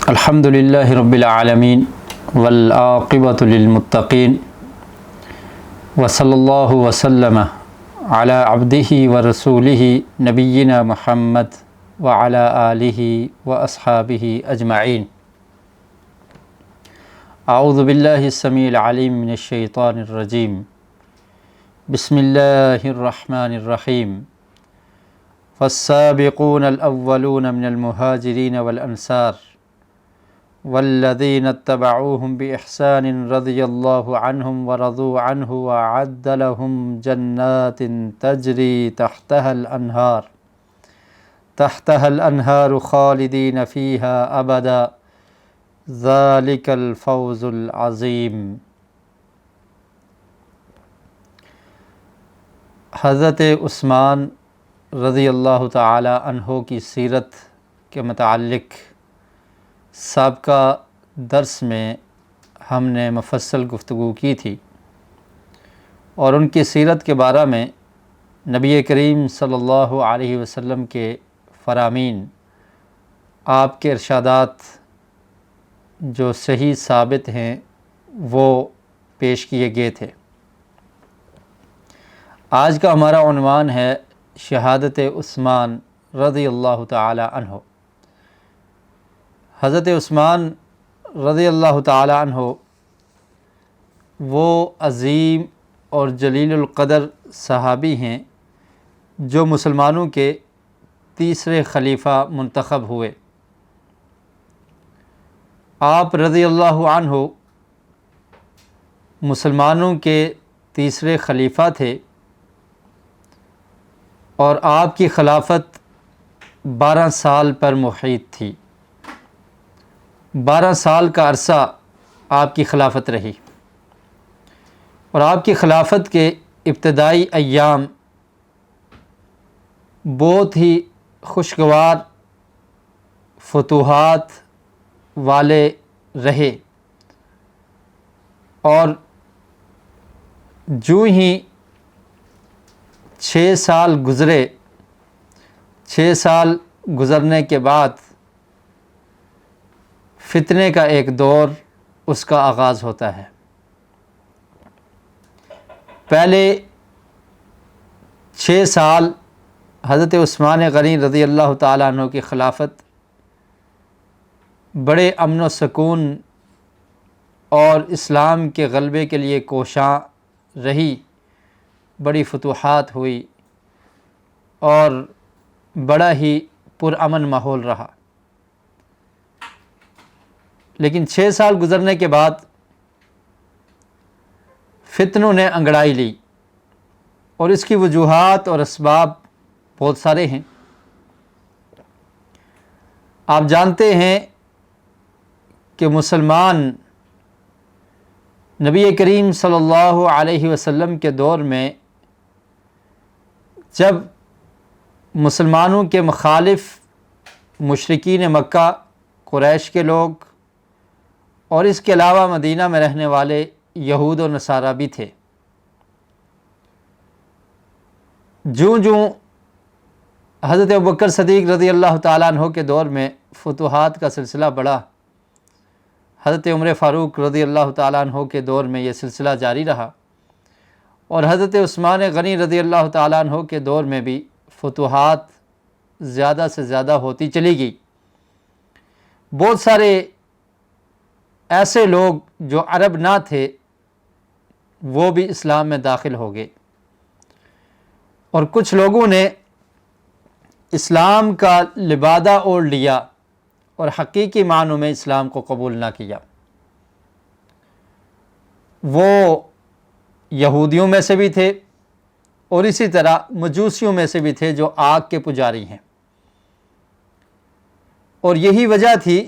الحمد للہ رب العالمین والعاقبۃ للمتقین وصلی اللہ وسلم علی عبدہ ورسولہ نبینا محمد وعلی آلہ واصحابہ اجمعین۔ اعوذ باللہ السمیع العلیم من الشیطان الرجیم، بسم اللہ الرحمن الرحیم۔ فالسابقون الاولون من المہاجرین والانصار والذین اتبعوهم بإحسان رضی اللہ عنہم ورضوا عنہ وأعد لهم جنات تجری تحتها الانہار خالدین فیہا ابدا ذلک الفوز العظیم۔ حضرت عثمان رضی اللہ تعالی عنہ کی سیرت کے متعلق سابقہ درس میں ہم نے مفصل گفتگو کی تھی، اور ان کی سیرت کے بارے میں نبی کریم صلی اللہ علیہ وسلم کے فرامین، آپ کے ارشادات جو صحیح ثابت ہیں وہ پیش کیے گئے تھے۔ آج کا ہمارا عنوان ہے شہادت عثمان رضی اللہ تعالی عنہ۔ حضرت عثمان رضی اللہ تعالی عنہ وہ عظیم اور جلیل القدر صحابی ہیں جو مسلمانوں کے تیسرے خلیفہ منتخب ہوئے۔ آپ رضی اللہ عنہ مسلمانوں کے تیسرے خلیفہ تھے، اور آپ کی خلافت 12 سال پر محیط تھی۔ 12 سال کا عرصہ آپ کی خلافت رہی، اور آپ کی خلافت کے ابتدائی ایام بہت ہی خوشگوار فتوحات والے رہے، اور جو ہی 6 سال گزرے، 6 سال گزرنے کے بعد فتنے کا ایک دور اس کا آغاز ہوتا ہے۔ پہلے 6 سال حضرت عثمان غنی رضی اللہ تعالیٰ عنہ کی خلافت بڑے امن و سکون اور اسلام کے غلبے کے لیے کوشاں رہی، بڑی فتوحات ہوئی، اور بڑا ہی پرامن ماحول رہا۔ لیکن 6 سال گزرنے کے بعد فتنوں نے انگڑائی لی، اور اس کی وجوہات اور اسباب بہت سارے ہیں۔ آپ جانتے ہیں کہ مسلمان نبی کریم صلی اللہ علیہ وسلم کے دور میں جب مسلمانوں کے مخالف مشرکین مکہ، قریش کے لوگ، اور اس کے علاوہ مدینہ میں رہنے والے یہود و نصارہ بھی تھے، جوں حضرت ابوبکر صدیق رضی اللہ تعالیٰ عنہ کے دور میں فتوحات کا سلسلہ بڑھا، حضرت عمر فاروق رضی اللہ تعالیٰ عنہ کے دور میں یہ سلسلہ جاری رہا، اور حضرت عثمان غنی رضی اللہ تعالیٰ عنہ کے دور میں بھی فتوحات زیادہ سے زیادہ ہوتی چلی گئی۔ بہت سارے ایسے لوگ جو عرب نہ تھے وہ بھی اسلام میں داخل ہو گئے، اور کچھ لوگوں نے اسلام کا لبادہ اوڑھ لیا اور حقیقی معنوں میں اسلام کو قبول نہ کیا۔ وہ یہودیوں میں سے بھی تھے، اور اسی طرح مجوسیوں میں سے بھی تھے جو آگ کے پجاری ہیں، اور یہی وجہ تھی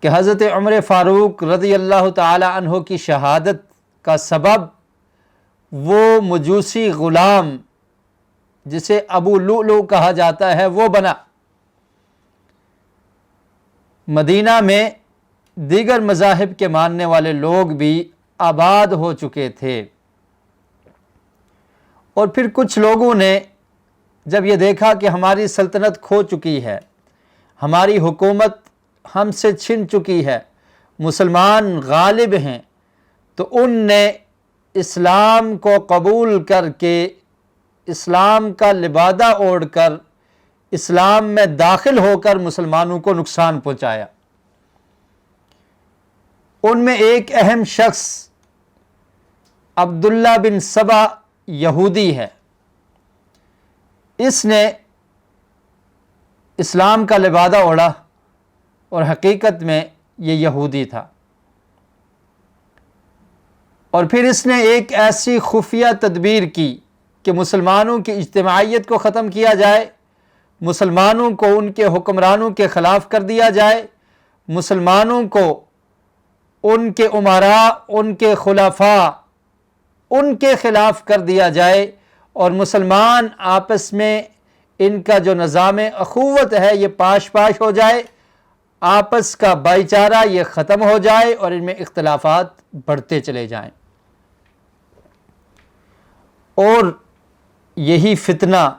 کہ حضرت عمر فاروق رضی اللہ تعالی عنہ کی شہادت کا سبب وہ مجوسی غلام جسے ابو لؤلؤ کہا جاتا ہے وہ بنا۔ مدینہ میں دیگر مذاہب کے ماننے والے لوگ بھی آباد ہو چکے تھے، اور پھر کچھ لوگوں نے جب یہ دیکھا کہ ہماری سلطنت کھو چکی ہے، ہماری حکومت ہم سے چھن چکی ہے، مسلمان غالب ہیں، تو ان نے اسلام کو قبول کر کے، اسلام کا لبادہ اوڑھ کر، اسلام میں داخل ہو کر مسلمانوں کو نقصان پہنچایا۔ ان میں ایک اہم شخص عبداللہ بن سبا یہودی ہے۔ اس نے اسلام کا لبادہ اوڑھا اور حقیقت میں یہ یہودی تھا، اور پھر اس نے ایک ایسی خفیہ تدبیر کی کہ مسلمانوں کی اجتماعیت کو ختم کیا جائے، مسلمانوں کو ان کے حکمرانوں کے خلاف کر دیا جائے، مسلمانوں کو ان کے امراء، ان کے خلفاء، ان کے خلاف کر دیا جائے، اور مسلمان آپس میں ان کا جو نظام اخوت ہے یہ پاش پاش ہو جائے، آپس کا بھائی چارہ یہ ختم ہو جائے، اور ان میں اختلافات بڑھتے چلے جائیں۔ اور یہی فتنہ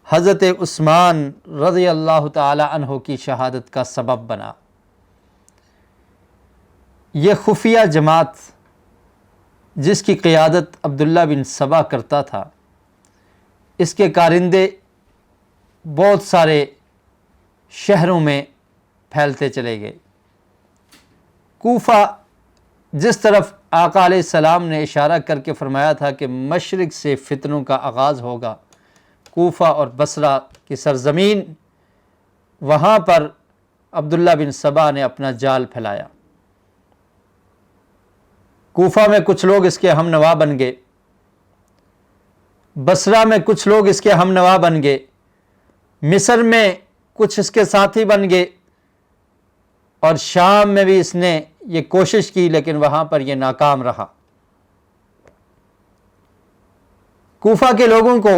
حضرت عثمان رضی اللہ تعالی عنہ کی شہادت کا سبب بنا۔ یہ خفیہ جماعت جس کی قیادت عبداللہ بن سبا کرتا تھا، اس کے کارندے بہت سارے شہروں میں پھیلتے چلے گئے۔ کوفہ، جس طرف آقا علیہ السلام نے اشارہ کر کے فرمایا تھا کہ مشرق سے فتنوں کا آغاز ہوگا، کوفہ اور بصرہ کی سرزمین، وہاں پر عبداللہ بن سبا نے اپنا جال پھیلایا۔ کوفہ میں کچھ لوگ اس کے ہم نوا بن گئے، بصرہ میں کچھ لوگ اس کے ہم نوا بن گئے، مصر میں کچھ اس کے ساتھی بن گئے، اور شام میں بھی اس نے یہ کوشش کی لیکن وہاں پر یہ ناکام رہا۔ کوفہ کے لوگوں کو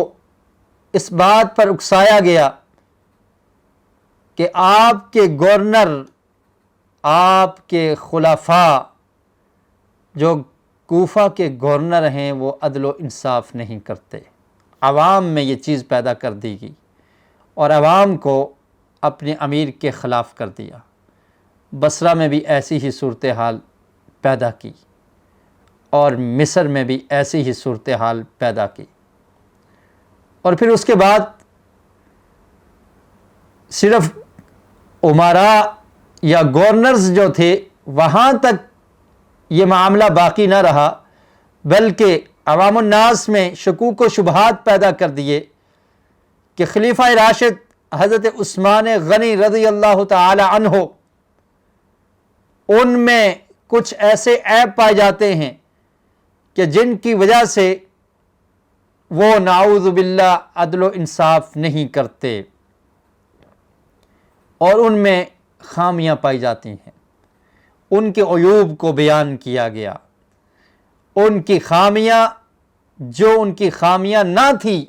اس بات پر اکسایا گیا کہ آپ کے گورنر، آپ کے خلفاء جو کوفہ کے گورنر ہیں وہ عدل و انصاف نہیں کرتے۔ عوام میں یہ چیز پیدا کر دی گئی اور عوام کو اپنے امیر کے خلاف کر دیا۔ بصرہ میں بھی ایسی ہی صورتحال پیدا کی، اور مصر میں بھی ایسی ہی صورتحال پیدا کی، اور پھر اس کے بعد صرف امراء یا گورنرز جو تھے وہاں تک یہ معاملہ باقی نہ رہا، بلکہ عوام الناس میں شکوک و شبہات پیدا کر دیے کہ خلیفہ راشد حضرت عثمان غنی رضی اللہ تعالی عنہ، ان میں کچھ ایسے عیب پائے جاتے ہیں کہ جن کی وجہ سے وہ نعوذ باللہ عدل و انصاف نہیں کرتے، اور ان میں خامیاں پائی جاتی ہیں۔ ان کے عیوب کو بیان کیا گیا، ان کی خامیاں جو ان کی خامیاں نہ تھی،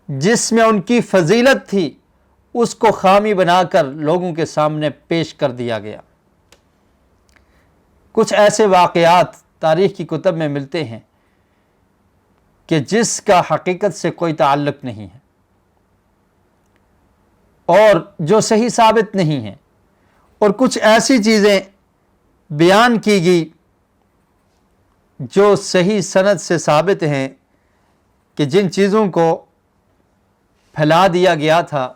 جس میں ان کی فضیلت تھی، اس کو خامی بنا کر لوگوں کے سامنے پیش کر دیا گیا۔ کچھ ایسے واقعات تاریخ کی کتب میں ملتے ہیں کہ جس کا حقیقت سے کوئی تعلق نہیں ہے اور جو صحیح ثابت نہیں ہے، اور کچھ ایسی چیزیں بیان کی گئی جو صحیح سند سے ثابت ہیں کہ جن چیزوں کو پھیلا دیا گیا تھا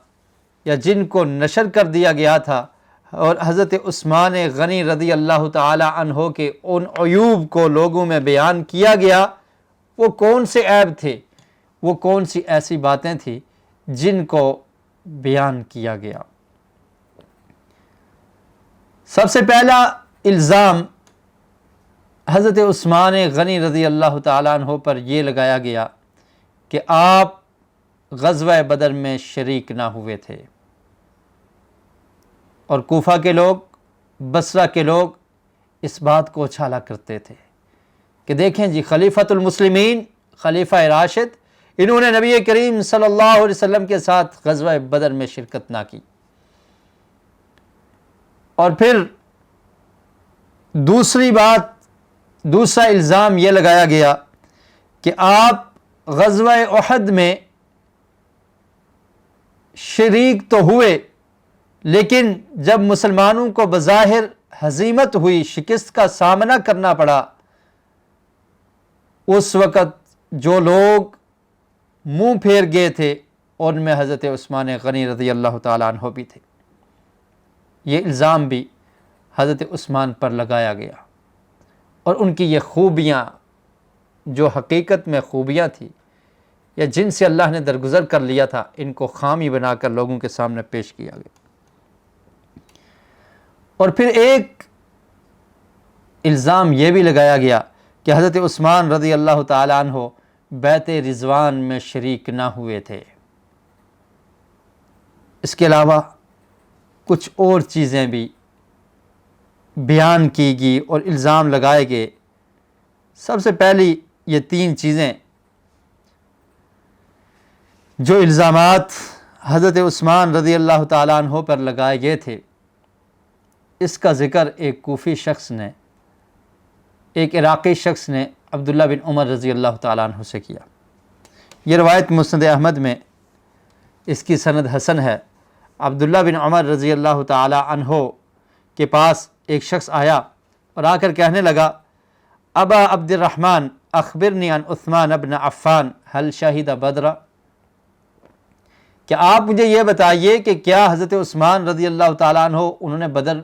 یا جن کو نشر کر دیا گیا تھا، اور حضرت عثمان غنی رضی اللہ تعالی عنہ کے ان عیوب کو لوگوں میں بیان کیا گیا، وہ کون سے عیب تھے، وہ کون سی ایسی باتیں تھیں جن کو بیان کیا گیا۔ سب سے پہلا الزام حضرت عثمان غنی رضی اللہ تعالیٰ عنہ پر یہ لگایا گیا کہ آپ غزوہ بدر میں شریک نہ ہوئے تھے، اور کوفہ کے لوگ، بصرہ کے لوگ اس بات کو اچھالا کرتے تھے کہ دیکھیں جی، خلیفۃ المسلمین، خلیفہ راشد، انہوں نے نبی کریم صلی اللہ علیہ وسلم کے ساتھ غزوہ بدر میں شرکت نہ کی۔ اور پھر دوسری بات، دوسرا الزام یہ لگایا گیا کہ آپ غزوہ احد میں شریک تو ہوئے، لیکن جب مسلمانوں کو بظاہر ہزیمت ہوئی، شکست کا سامنا کرنا پڑا، اس وقت جو لوگ منہ پھیر گئے تھے ان میں حضرت عثمان غنی رضی اللہ تعالیٰ عنہ بھی تھے۔ یہ الزام بھی حضرت عثمان پر لگایا گیا، اور ان کی یہ خوبیاں جو حقیقت میں خوبیاں تھیں یا جن سے اللہ نے درگزر کر لیا تھا، ان کو خامی بنا کر لوگوں کے سامنے پیش کیا گیا۔ اور پھر ایک الزام یہ بھی لگایا گیا کہ حضرت عثمان رضی اللہ تعالیٰ عنہ بیعت رضوان میں شریک نہ ہوئے تھے۔ اس کے علاوہ کچھ اور چیزیں بھی بیان کی گئی اور الزام لگائے گئے۔ سب سے پہلی یہ 3 چیزیں جو الزامات حضرت عثمان رضی اللہ تعالیٰ عنہ پر لگائے گئے تھے، اس کا ذکر ایک کوفی شخص نے، ایک عراقی شخص نے عبداللہ بن عمر رضی اللہ تعالیٰ عنہ سے کیا۔ یہ روایت مسند احمد میں، اس کی سند حسن ہے۔ عبداللہ بن عمر رضی اللہ تعالیٰ عنہ کے پاس ایک شخص آیا اور آ کر کہنے لگا، ابا عبد الرحمن اخبرنی عن عثمان بن عفان هل شہد بدر، کہ آپ مجھے یہ بتائیے کہ کیا حضرت عثمان رضی اللہ تعالیٰ عنہ انہوں نے بدر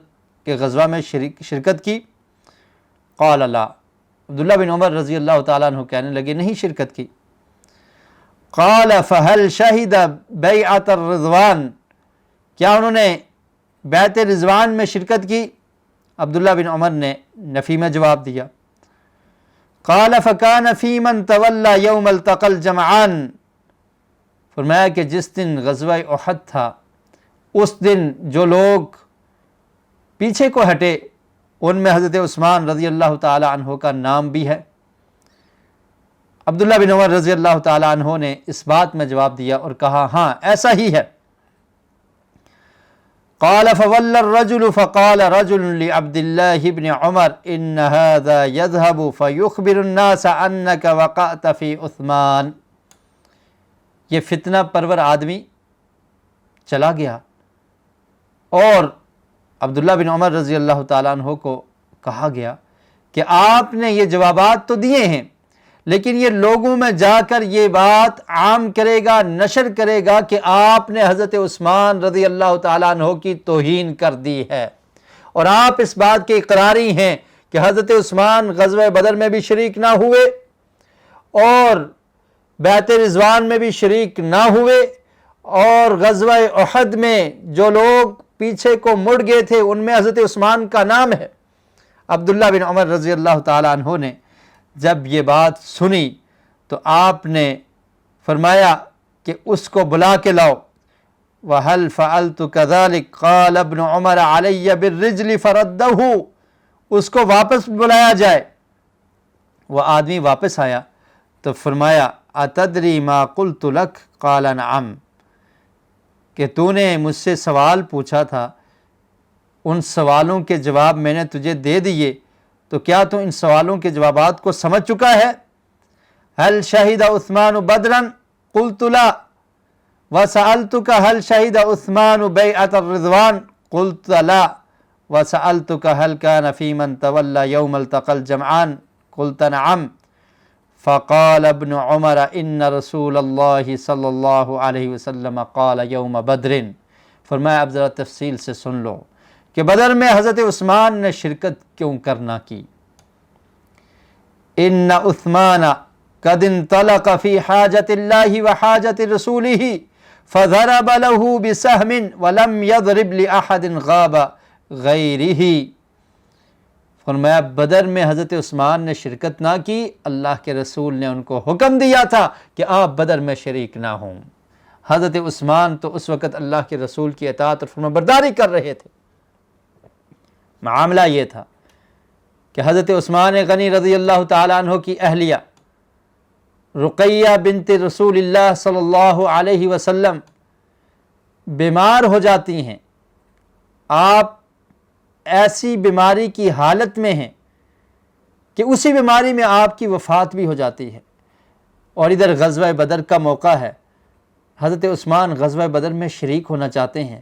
کے غزوہ میں شرکت کی؟ قال لا، عبداللہ بن عمر رضی اللہ تعالیٰ عنہ کہنے لگے نہیں شرکت کی۔ قال فهل شہد بیعت الرضوان، کیا انہوں نے بیعت رضوان میں شرکت کی؟ عبداللہ بن عمر نے نفی میں جواب دیا۔ قال فكان في من تولى يوم التقى الجمعان، فرمایا کہ جس دن غزوہ احد تھا اس دن جو لوگ پیچھے کو ہٹے ان میں حضرت عثمان رضی اللہ تعالی عنہ کا نام بھی ہے۔ عبداللہ بن عمر رضی اللہ تعالی عنہ نے اس بات میں جواب دیا اور کہا ہاں ایسا ہی ہے۔ قال فولى الرجل فقال رجل لعبد الله بن عمر ان هذا يذهب فيخبر الناس انك وقعت في عثمان، یہ فتنہ پرور آدمی چلا گیا اور عبداللہ بن عمر رضی اللہ تعالیٰ عنہ کو کہا گیا کہ آپ نے یہ جوابات تو دیے ہیں، لیکن یہ لوگوں میں جا کر یہ بات عام کرے گا، نشر کرے گا کہ آپ نے حضرت عثمان رضی اللہ تعالیٰ عنہ کی توہین کر دی ہے، اور آپ اس بات کے اقراری ہیں کہ حضرت عثمان غزوہ بدر میں بھی شریک نہ ہوئے اور بیعت رضوان میں بھی شریک نہ ہوئے، اور غزوہ احد میں جو لوگ پیچھے کو مڑ گئے تھے ان میں حضرت عثمان کا نام ہے۔ عبداللہ بن عمر رضی اللہ تعالیٰ عنہ نے جب یہ بات سنی تو آپ نے فرمایا کہ اس کو بلا کے لاؤ۔ وَهَلْ فَعَلْتُ كَذَلِكَ قَالَ ابْنُ عُمَرَ عَلَيَّ بِالرِّجْلِ فَرَدَّهُ، اس کو واپس بلایا جائے۔ وہ آدمی واپس آیا تو فرمایا أَتَدْرِي مَا قُلْتُ لَكَ قَالَ نَعَمْ، کہ تو نے مجھ سے سوال پوچھا تھا، ان سوالوں کے جواب میں نے تجھے دے دیے، تو کیا تو ان سوالوں کے جوابات کو سمجھ چکا ہے؟ هل شہد عثمان بدرا قلت لا، وسألتك هل شہد عثمان بیعت الرضوان قلت لا، وسألتك هل كان في من تولى يوم التقى الجمعان قلت نعم، فقال ابن عمر ان رسول اللہ صلی اللہ علیہ وسلم قال یوم بدر، فرمایا اب ذرا تفصیل سے سن لو کہ بدر میں حضرت عثمان نے شرکت کیوں کرنا کی۔ ان عثمان قد انطلق فی حاجت اللہ وحاجت رسولہ فضرب له بسهم ولم يضرب لأحد غاب غیرہ، فرمایا بدر میں حضرت عثمان نے شرکت نہ کی، اللہ کے رسول نے ان کو حکم دیا تھا کہ آپ بدر میں شریک نہ ہوں۔ حضرت عثمان تو اس وقت اللہ کے رسول کی اطاعت اور فرمانبرداری کر رہے تھے۔ معاملہ یہ تھا کہ حضرت عثمان غنی رضی اللہ تعالیٰ عنہ کی اہلیہ رقیہ بنت رسول اللہ صلی اللہ علیہ وسلم بیمار ہو جاتی ہیں، آپ ایسی بیماری کی حالت میں ہیں کہ اسی بیماری میں آپ کی وفات بھی ہو جاتی ہے، اور ادھر غزوہ بدر کا موقع ہے، حضرت عثمان غزوہ بدر میں شریک ہونا چاہتے ہیں،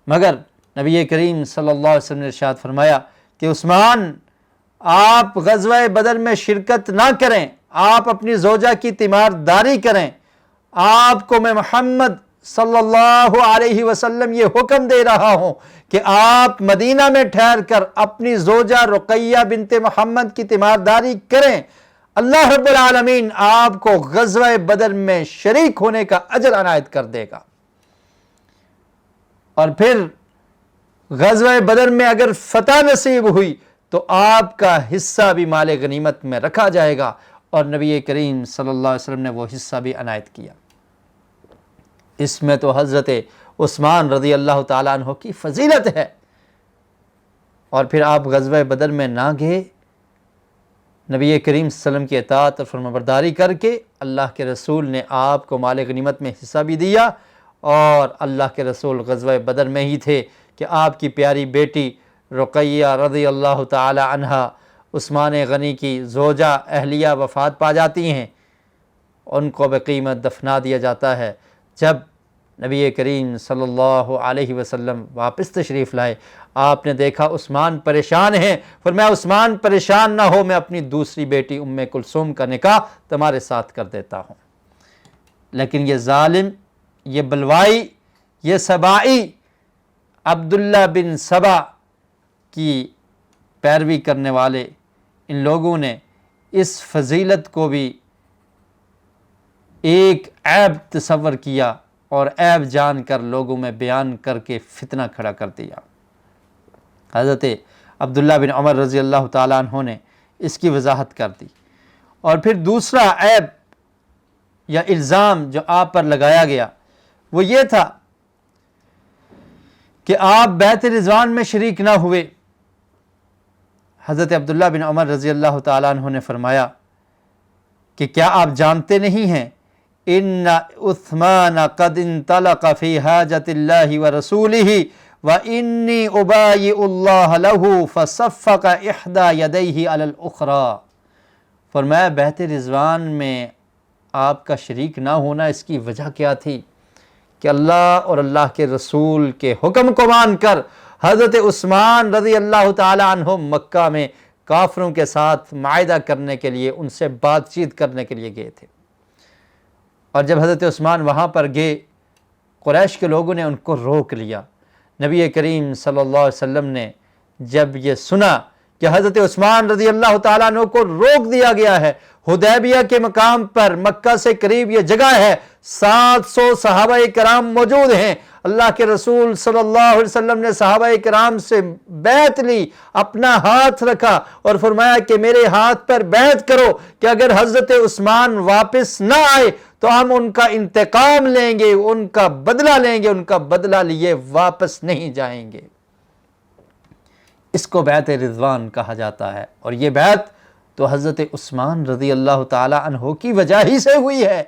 مگر نبی کریم صلی اللہ علیہ وسلم نے ارشاد فرمایا کہ عثمان آپ غزوہ بدر میں شرکت نہ کریں، آپ اپنی زوجہ کی تیمارداری کریں، آپ کو میں محمد صلی اللہ علیہ وسلم یہ حکم دے رہا ہوں کہ آپ مدینہ میں ٹھہر کر اپنی زوجہ رقیہ بنت محمد کی تیمارداری کریں، اللہ رب العالمین آپ کو غزوہ بدر میں شریک ہونے کا اجر عنایت کر دے گا۔ اور پھر غزوہ بدر میں اگر فتح نصیب ہوئی تو آپ کا حصہ بھی مال غنیمت میں رکھا جائے گا، اور نبی کریم صلی اللہ علیہ وسلم نے وہ حصہ بھی عنایت کیا۔ اس میں تو حضرت عثمان رضی اللہ تعالیٰ عنہ کی فضیلت ہے۔ اور پھر آپ غزوہ بدر میں نہ گئے، نبی کریم صلی اللہ علیہ وسلم کی اطاعت اور فرمانبرداری کر کے اللہ کے رسول نے آپ کو مال غنیمت میں حصہ بھی دیا، اور اللہ کے رسول غزوہ بدر میں ہی تھے کہ آپ کی پیاری بیٹی رقیہ رضی اللہ تعالی عنہا عثمان غنی کی زوجہ اہلیہ وفات پا جاتی ہیں، ان کو بقیمت دفنا دیا جاتا ہے۔ جب نبی کریم صلی اللہ علیہ وسلم واپس تشریف لائے، آپ نے دیکھا عثمان پریشان ہیں، فرمایا عثمان پریشان نہ ہو، میں اپنی دوسری بیٹی ام کلثوم کا نکاح تمہارے ساتھ کر دیتا ہوں۔ لیکن یہ ظالم، یہ بلوائی، یہ سبائی عبداللہ بن سبا کی پیروی کرنے والے ان لوگوں نے اس فضیلت کو بھی ایک عیب تصور کیا اور عیب جان کر لوگوں میں بیان کر کے فتنہ کھڑا کر دیا۔ حضرت عبداللہ بن عمر رضی اللہ تعالیٰ عنہ نے اس کی وضاحت کر دی۔ اور پھر دوسرا عیب یا الزام جو آپ پر لگایا گیا وہ یہ تھا کہ آپ بیعت رضوان میں شریک نہ ہوئے۔ حضرت عبداللہ بن عمر رضی اللہ تعالیٰ عنہ نے فرمایا کہ کیا آپ جانتے نہیں ہیں ان عثمان قد انطلق فی حاجت اللہ ورسولہ وانی ابایع اللہ لہ فصفق احدی یدیہ علی الاخری۔ فرمایا بیعت رضوان میں آپ کا شریک نہ ہونا اس کی وجہ کیا تھی کہ اللہ اور اللہ کے رسول کے حکم کو مان کر حضرت عثمان رضی اللہ تعالی عنہ مکہ میں کافروں کے ساتھ معاہدہ کرنے کے لیے، ان سے بات چیت کرنے کے لیے گئے تھے۔ اور جب حضرت عثمان وہاں پر گئے، قریش کے لوگوں نے ان کو روک لیا۔ نبی کریم صلی اللہ علیہ وسلم نے جب یہ سنا کہ حضرت عثمان رضی اللہ تعالیٰ عنہ کو روک دیا گیا ہے، حدیبیہ کے مقام پر مکہ سے قریب یہ جگہ ہے، 700 صحابہ کرام موجود ہیں، اللہ کے رسول صلی اللہ علیہ وسلم نے صحابہ کرام سے بیعت لی، اپنا ہاتھ رکھا اور فرمایا کہ میرے ہاتھ پر بیعت کرو کہ اگر حضرت عثمان واپس نہ آئے تو ہم ان کا انتقام لیں گے، ان کا بدلہ لیں گے، ان کا بدلہ لیے واپس نہیں جائیں گے۔ اس کو بیعت رضوان کہا جاتا ہے، اور یہ بیعت تو حضرت عثمان رضی اللہ تعالی عنہ کی وجہ ہی سے ہوئی ہے،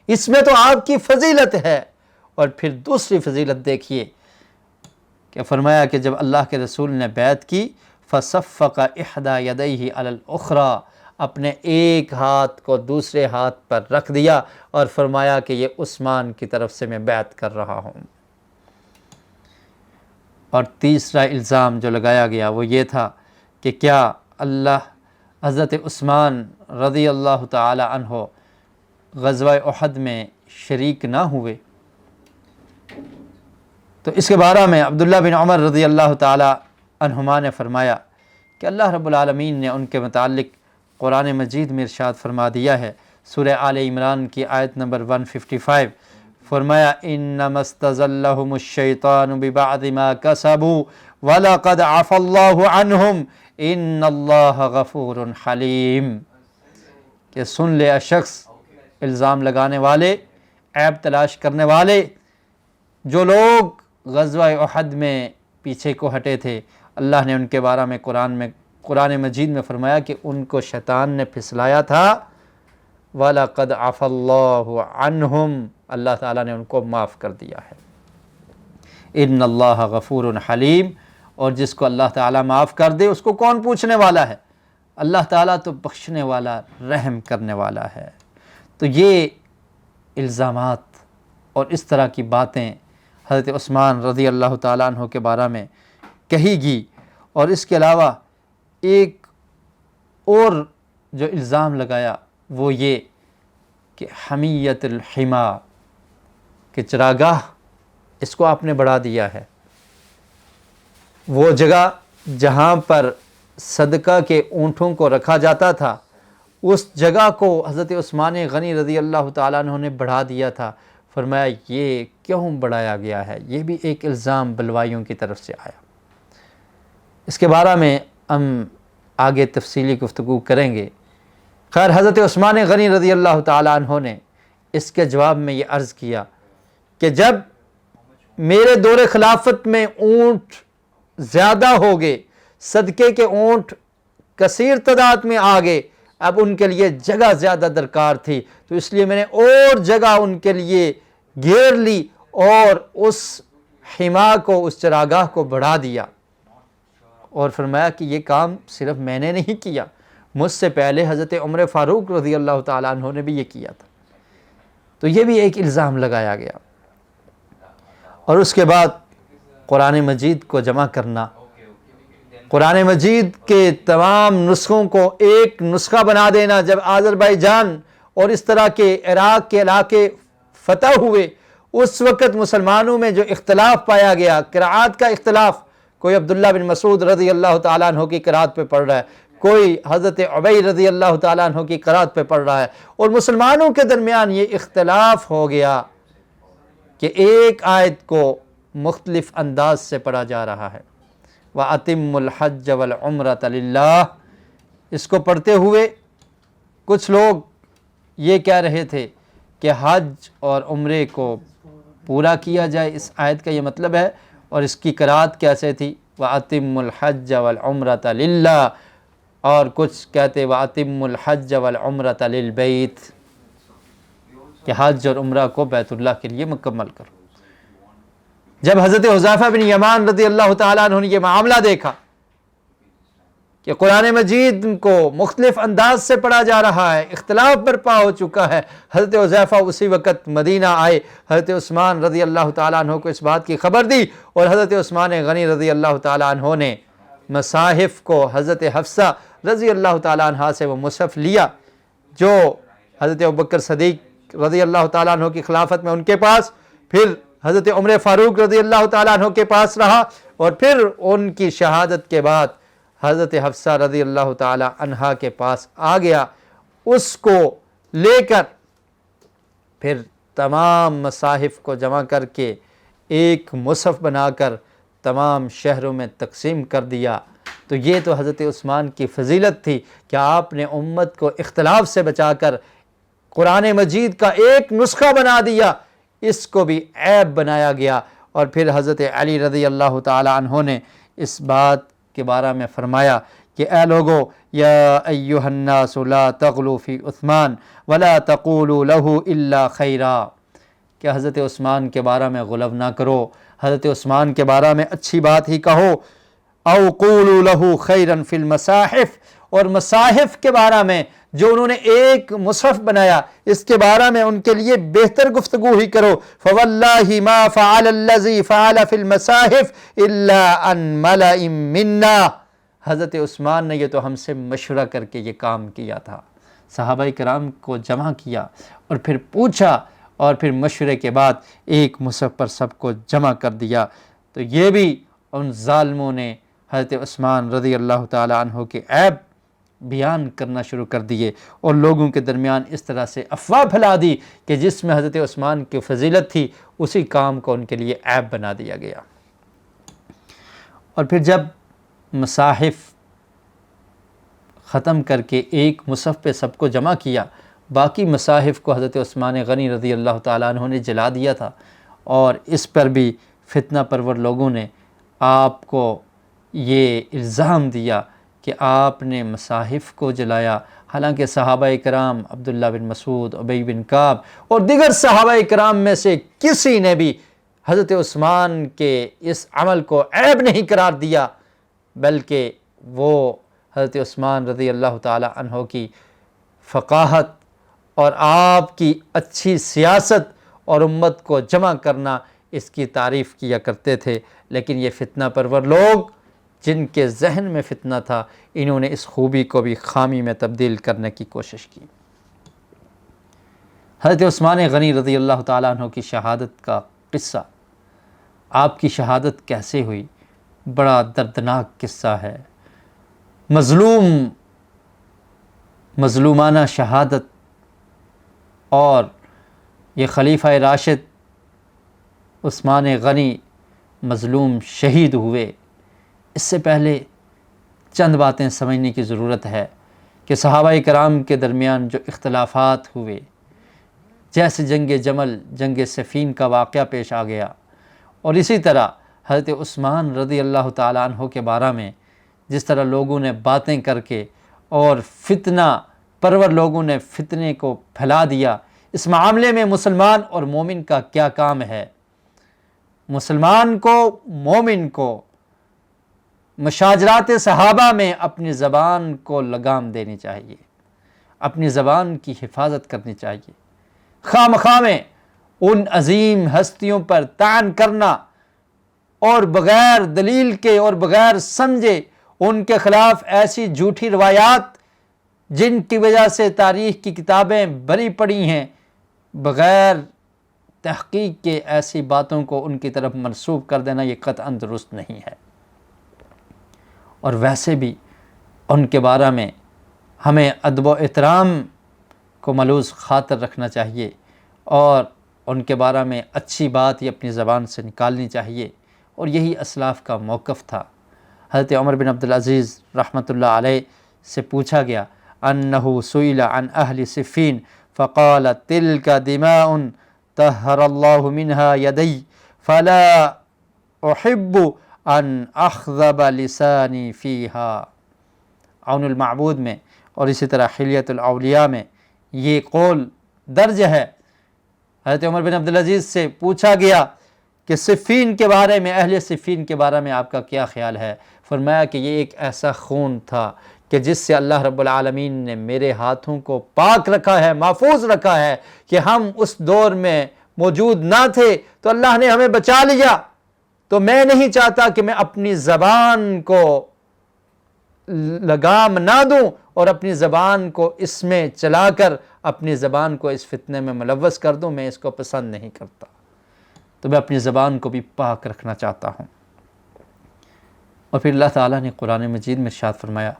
اس میں تو آپ کی فضیلت ہے۔ اور پھر دوسری فضیلت دیکھیے کہ فرمایا کہ جب اللہ کے رسول نے بیعت کی فصفق احدی یدیہ علی الاخری، اپنے ایک ہاتھ کو دوسرے ہاتھ پر رکھ دیا اور فرمایا کہ یہ عثمان کی طرف سے میں بیعت کر رہا ہوں۔ اور تیسرا الزام جو لگایا گیا وہ یہ تھا کہ کیا حضرت عثمان رضی اللہ تعالی عنہ غزوہ احد میں شریک نہ ہوئے؟ تو اس کے بارے میں عبداللہ بن عمر رضی اللہ تعالی عنہما نے فرمایا کہ اللہ رب العالمین نے ان کے متعلق قرآن مجید میں ارشاد فرما دیا ہے، سورہ آل عمران کی آیت نمبر 155، فرمایا انما استزلهم الشیطان ببعض ما کسبوا ولقد عفى اللہ عنہم ان اللہ غفور حلیم۔ کہ سن لے شخص، الزام لگانے والے، عیب تلاش کرنے والے، جو لوگ غزوہ احد میں پیچھے کو ہٹے تھے، اللہ نے ان کے بارے میں قرآن مجید میں فرمایا کہ ان کو شیطان نے پھسلایا تھا، وَلَقَدْ عَفَى اللَّهُ عَنْهُمْ، اللہ تعالیٰ نے ان کو معاف کر دیا ہے۔ ان اللہ غفور حلیم، اور جس کو اللہ تعالیٰ معاف کر دے اس کو کون پوچھنے والا ہے؟ اللہ تعالیٰ تو بخشنے والا، رحم کرنے والا ہے۔ تو یہ الزامات اور اس طرح کی باتیں حضرت عثمان رضی اللہ تعالیٰ عنہ کے بارے میں کہی گئی۔ اور اس کے علاوہ ایک اور جو الزام لگایا وہ یہ کہ حمیت الحما، کہ چراگاہ اس کو آپ نے بڑھا دیا ہے۔ وہ جگہ جہاں پر صدقہ کے اونٹوں کو رکھا جاتا تھا اس جگہ کو حضرت عثمان غنی رضی اللہ تعالیٰ عنہ نے بڑھا دیا تھا۔ فرمایا یہ کیوں بڑھایا گیا ہے؟ یہ بھی ایک الزام بلوائیوں کی طرف سے آیا۔ اس کے بارے میں ہم آگے تفصیلی گفتگو کریں گے۔ خیر، حضرت عثمان غنی رضی اللہ تعالیٰ عنہ نے اس کے جواب میں یہ عرض کیا کہ جب میرے دور خلافت میں اونٹ زیادہ ہو گئے، صدقے کے اونٹ کثیر تعداد میں آ گئے، اب ان کے لیے جگہ زیادہ درکار تھی، تو اس لیے میں نے اور جگہ ان کے لیے گھیر لی اور اس حما کو، اس چراگاہ کو بڑھا دیا۔ اور فرمایا کہ یہ کام صرف میں نے نہیں کیا، مجھ سے پہلے حضرت عمر فاروق رضی اللہ تعالیٰ عنہ نے بھی یہ کیا تھا۔ تو یہ بھی ایک الزام لگایا گیا۔ اور اس کے بعد قرآن مجید کو جمع کرنا، قرآن مجید کے تمام نسخوں کو ایک نسخہ بنا دینا۔ جب آذربائیجان اور اس طرح کے عراق کے علاقے فتح ہوئے، اس وقت مسلمانوں میں جو اختلاف پایا گیا، قراءات کا اختلاف، کوئی عبداللہ بن مسعود رضی اللہ تعالیٰ عنہ کی قراءت پہ پڑھ رہا ہے، کوئی حضرت عبی رضی اللہ تعالیٰ عنہ کی قراءت پہ پڑھ رہا ہے، اور مسلمانوں کے درمیان یہ اختلاف ہو گیا کہ ایک آیت کو مختلف انداز سے پڑھا جا رہا ہے، وَأَتِمُّ الْحَجَّ وَالْعُمْرَةَ لِلَّهِ۔ اس کو پڑھتے ہوئے کچھ لوگ یہ کہہ رہے تھے کہ حج اور عمرے کو پورا کیا جائے، اس آیت کا یہ مطلب ہے، اور اس کی قرأت کیسے تھی؟ وَأَتِمُّ الْحَجَّ وَالْعُمْرَةَ لِلَّهِ، اور کچھ کہتے وَأَتِمُّ الْحَجَّ وَالْعُمْرَةَ لِلْبَيْتِ، کہ حج اور عمرہ کو بیت اللہ کے لیے مکمل کرو۔ جب حضرت حذیفہ بن یمان رضی اللہ تعالیٰ عنہ نے یہ معاملہ دیکھا کہ قرآن مجید کو مختلف انداز سے پڑھا جا رہا ہے، اختلاف برپا ہو چکا ہے، حضرت حذیفہ اسی وقت مدینہ آئے، حضرت عثمان رضی اللہ تعالیٰ عنہ کو اس بات کی خبر دی، اور حضرت عثمان غنی رضی اللہ تعالیٰ عنہ نے مصاحف کو حضرت حفصہ رضی اللہ تعالیٰ عنہ سے وہ مصحف لیا جو حضرت ابوبکر صدیق رضی اللہ تعالیٰ عنہ کی خلافت میں ان کے پاس، پھر حضرت عمر فاروق رضی اللہ تعالیٰ عنہ کے پاس رہا، اور پھر ان کی شہادت کے بعد حضرت حفصہ رضی اللہ تعالیٰ عنہ کے پاس آ گیا۔ اس کو لے کر پھر تمام مصاحف کو جمع کر کے ایک مصحف بنا کر تمام شہروں میں تقسیم کر دیا۔ تو یہ تو حضرت عثمان کی فضیلت تھی کہ آپ نے امت کو اختلاف سے بچا کر قرآن مجید کا ایک نسخہ بنا دیا، اس کو بھی عیب بنایا گیا۔ اور پھر حضرت علی رضی اللہ تعالی عنہ نے اس بات کے بارے میں فرمایا کہ اے لوگو، یا ایھا الناس لا تغلوا فی عثمان ولا تقولوا له الا خیرا، کہ حضرت عثمان کے بارے میں غلو نہ کرو، حضرت عثمان کے بارے میں اچھی بات ہی کہو، او قولوا له خیرا فی المصاحف، اور مصاحف کے بارے میں جو انہوں نے ایک مصحف بنایا اس کے بارے میں ان کے لیے بہتر گفتگو ہی کرو۔ فواللہ ما فعل الذی فعل فی المصاحف الا ان ملأ منا، حضرت عثمان نے یہ تو ہم سے مشورہ کر کے یہ کام کیا تھا، صحابہ کرام کو جمع کیا اور پھر پوچھا، اور پھر مشورے کے بعد ایک مصحف پر سب کو جمع کر دیا۔ تو یہ بھی ان ظالموں نے حضرت عثمان رضی اللہ تعالی عنہ کے عیب بیان کرنا شروع کر دیے، اور لوگوں کے درمیان اس طرح سے افواہ پھیلا دی کہ جس میں حضرت عثمان کی فضیلت تھی اسی کام کو ان کے لیے عیب بنا دیا گیا۔ اور پھر جب مصاحف ختم کر کے ایک مصحف پہ سب کو جمع کیا، باقی مصاحف کو حضرت عثمان غنی رضی اللہ تعالیٰ عنہ نے جلا دیا تھا، اور اس پر بھی فتنہ پرور لوگوں نے آپ کو یہ الزام دیا کہ آپ نے مصاحف کو جلایا، حالانکہ صحابہ کرام عبداللہ بن مسعود، ابی بن کعب اور دیگر صحابہ کرام میں سے کسی نے بھی حضرت عثمان کے اس عمل کو عیب نہیں قرار دیا، بلکہ وہ حضرت عثمان رضی اللہ تعالی عنہ کی فقاہت اور آپ کی اچھی سیاست اور امت کو جمع کرنا، اس کی تعریف کیا کرتے تھے۔ لیکن یہ فتنہ پرور لوگ جن کے ذہن میں فتنہ تھا، انہوں نے اس خوبی کو بھی خامی میں تبدیل کرنے کی کوشش کی۔ حضرت عثمان غنی رضی اللہ تعالیٰ عنہ کی شہادت کا قصہ، آپ کی شہادت کیسے ہوئی، بڑا دردناک قصہ ہے۔ مظلومانہ شہادت، اور یہ خلیفہ راشد عثمان غنی مظلوم شہید ہوئے۔ اس سے پہلے چند باتیں سمجھنے کی ضرورت ہے کہ صحابہ کرام کے درمیان جو اختلافات ہوئے، جیسے جنگ جمل، جنگ صفین کا واقعہ پیش آ گیا، اور اسی طرح حضرت عثمان رضی اللہ تعالیٰ عنہ کے بارے میں جس طرح لوگوں نے باتیں کر کے اور فتنہ پرور لوگوں نے فتنے کو پھیلا دیا، اس معاملے میں مسلمان اور مومن کا کیا کام ہے؟ مسلمان کو، مومن کو مشاجرات صحابہ میں اپنی زبان کو لگام دینی چاہیے، اپنی زبان کی حفاظت کرنی چاہیے۔ خواہ مخواہ میں ان عظیم ہستیوں پر طعن کرنا اور بغیر دلیل کے اور بغیر سمجھے ان کے خلاف ایسی جھوٹی روایات جن کی وجہ سے تاریخ کی کتابیں بھری پڑی ہیں، بغیر تحقیق کے ایسی باتوں کو ان کی طرف منسوب کر دینا، یہ قطعاً درست نہیں ہے۔ اور ویسے بھی ان کے بارے میں ہمیں ادب و احترام کو ملوث خاطر رکھنا چاہیے، اور ان کے بارے میں اچھی بات یہ اپنی زبان سے نکالنی چاہیے، اور یہی اسلاف کا موقف تھا۔ حضرت عمر بن عبدالعزیز رحمۃ اللہ علیہ سے پوچھا گیا انہ سئل عن اہل صفین فقال تلک دماء طہر اللہ منہا یدی فلا احب ان اخذب لسانی فیہا۔ عون المعبود میں اور اسی طرح حلیۃ الاولیاء میں یہ قول درج ہے۔ حضرت عمر بن عبدالعزیز سے پوچھا گیا کہ صفین کے بارے میں، اہل صفین کے بارے میں آپ کا کیا خیال ہے؟ فرمایا کہ یہ ایک ایسا خون تھا کہ جس سے اللہ رب العالمین نے میرے ہاتھوں کو پاک رکھا ہے، محفوظ رکھا ہے، کہ ہم اس دور میں موجود نہ تھے تو اللہ نے ہمیں بچا لیا۔ تو میں نہیں چاہتا کہ میں اپنی زبان کو لگام نہ دوں اور اپنی زبان کو اس میں چلا کر اپنی زبان کو اس فتنے میں ملوث کر دوں، میں اس کو پسند نہیں کرتا۔ تو میں اپنی زبان کو بھی پاک رکھنا چاہتا ہوں۔ اور پھر اللہ تعالیٰ نے قرآن مجید میں ارشاد فرمایا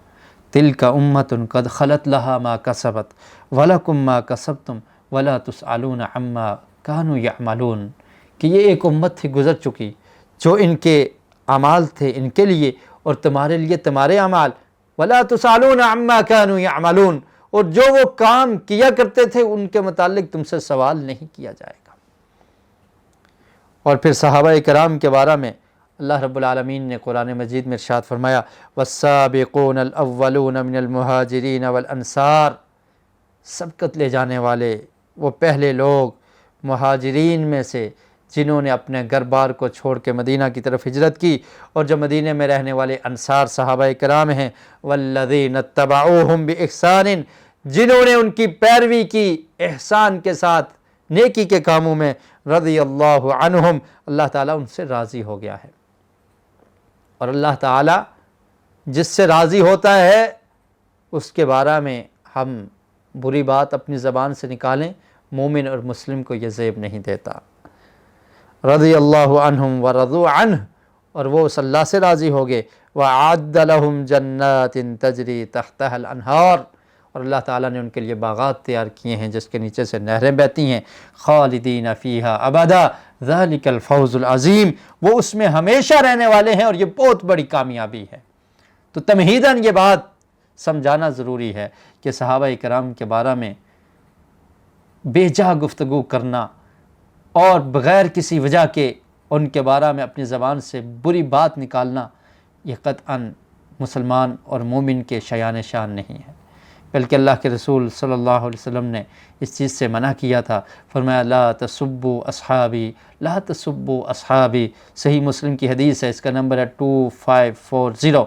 تلک امۃ قد خلت لہا ما کسبت ولکم ما کسبتم ولا تسألون عما کانوا یعملون، کہ یہ ایک امت تھی گزر چکی، جو ان کے اعمال تھے ان کے لیے، اور تمہارے لیے تمہارے اعمال، ولا تسألون عما کانوا یعملون، اور جو وہ کام کیا کرتے تھے ان کے متعلق تم سے سوال نہیں کیا جائے گا۔ اور پھر صحابہ کرام کے بارے میں اللہ رب العالمین نے قرآن مجید میں ارشاد فرمایا والسابقون الاولون من المہاجرین والانصار، سبقت لے جانے والے وہ پہلے لوگ مہاجرین میں سے جنہوں نے اپنے گھر بار کو چھوڑ کے مدینہ کی طرف ہجرت کی، اور جو مدینہ میں رہنے والے انصار صحابہ کرام ہیں، والذین اتبعوہم باحسان، جنہوں نے ان کی پیروی کی احسان کے ساتھ نیکی کے کاموں میں، رضی اللہ عنہم، اللہ تعالیٰ ان سے راضی ہو گیا ہے۔ اور اللہ تعالیٰ جس سے راضی ہوتا ہے اس کے بارے میں ہم بری بات اپنی زبان سے نکالیں، مومن اور مسلم کو یہ زیب نہیں دیتا۔ رضی اللہ عنہم ورضوا عنہ، اور وہ اس اللہ سے راضی ہو گئے، وَأَعَدَّ لَهُمْ جَنَّاتٍ تَجْرِي تَحْتَهَا الْأَنْهَارُ، اور اللہ تعالیٰ نے ان کے لیے باغات تیار کیے ہیں جس کے نیچے سے نہریں بہتی ہیں، خالدین فیہا ابدا ذالک الفوز العظیم، وہ اس میں ہمیشہ رہنے والے ہیں، اور یہ بہت بڑی کامیابی ہے۔ تو تمہیداً یہ بات سمجھانا ضروری ہے کہ صحابہ کرام کے بارے میں بے جا گفتگو کرنا اور بغیر کسی وجہ کے ان کے بارے میں اپنی زبان سے بری بات نکالنا، یہ قطعاً مسلمان اور مومن کے شایان شان نہیں ہے، بلکہ اللہ کے رسول صلی اللہ علیہ وسلم نے اس چیز سے منع کیا تھا۔ فرمایا لا تسبوا اصحابی لا تسبوا اصحابی، صحیح مسلم کی حدیث ہے، اس کا نمبر ہے 2540۔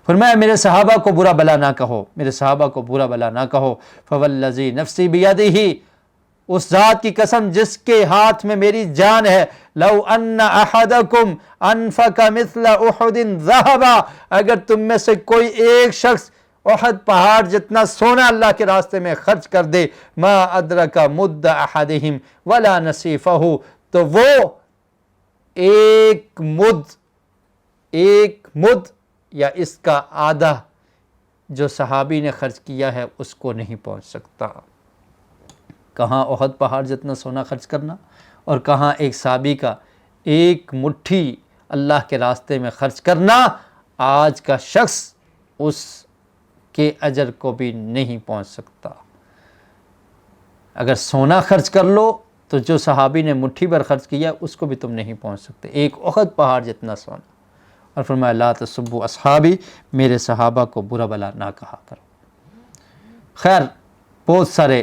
فرمایا میرے صحابہ کو برا بلا نہ کہو، میرے صحابہ کو برا بلا نہ کہو، فوالذی نفسی بیدہ، اس ذات کی قسم جس کے ہاتھ میں میری جان ہے، لو ان احدکم انفق مثل احد ذہبا، اگر تم میں سے کوئی ایک شخص احد پہاڑ جتنا سونا اللہ کے راستے میں خرچ کر دے، ما ادرک مد احدہم ولا نصیفہ، تو وہ ایک مد یا اس کا آدھا جو صحابی نے خرچ کیا ہے اس کو نہیں پہنچ سکتا۔ کہاں احد پہاڑ جتنا سونا خرچ کرنا، اور کہاں ایک صحابی کا ایک مٹھی اللہ کے راستے میں خرچ کرنا، آج کا شخص اس کے اجر کو بھی نہیں پہنچ سکتا۔ اگر سونا خرچ کر لو تو جو صحابی نے مٹھی بھر خرچ کیا اس کو بھی تم نہیں پہنچ سکتے، ایک احد پہاڑ جتنا سونا۔ اور فرمایا لا تسبوا اصحابی، میرے صحابہ کو برا بلا نہ کہا کرو۔ خیر، بہت سارے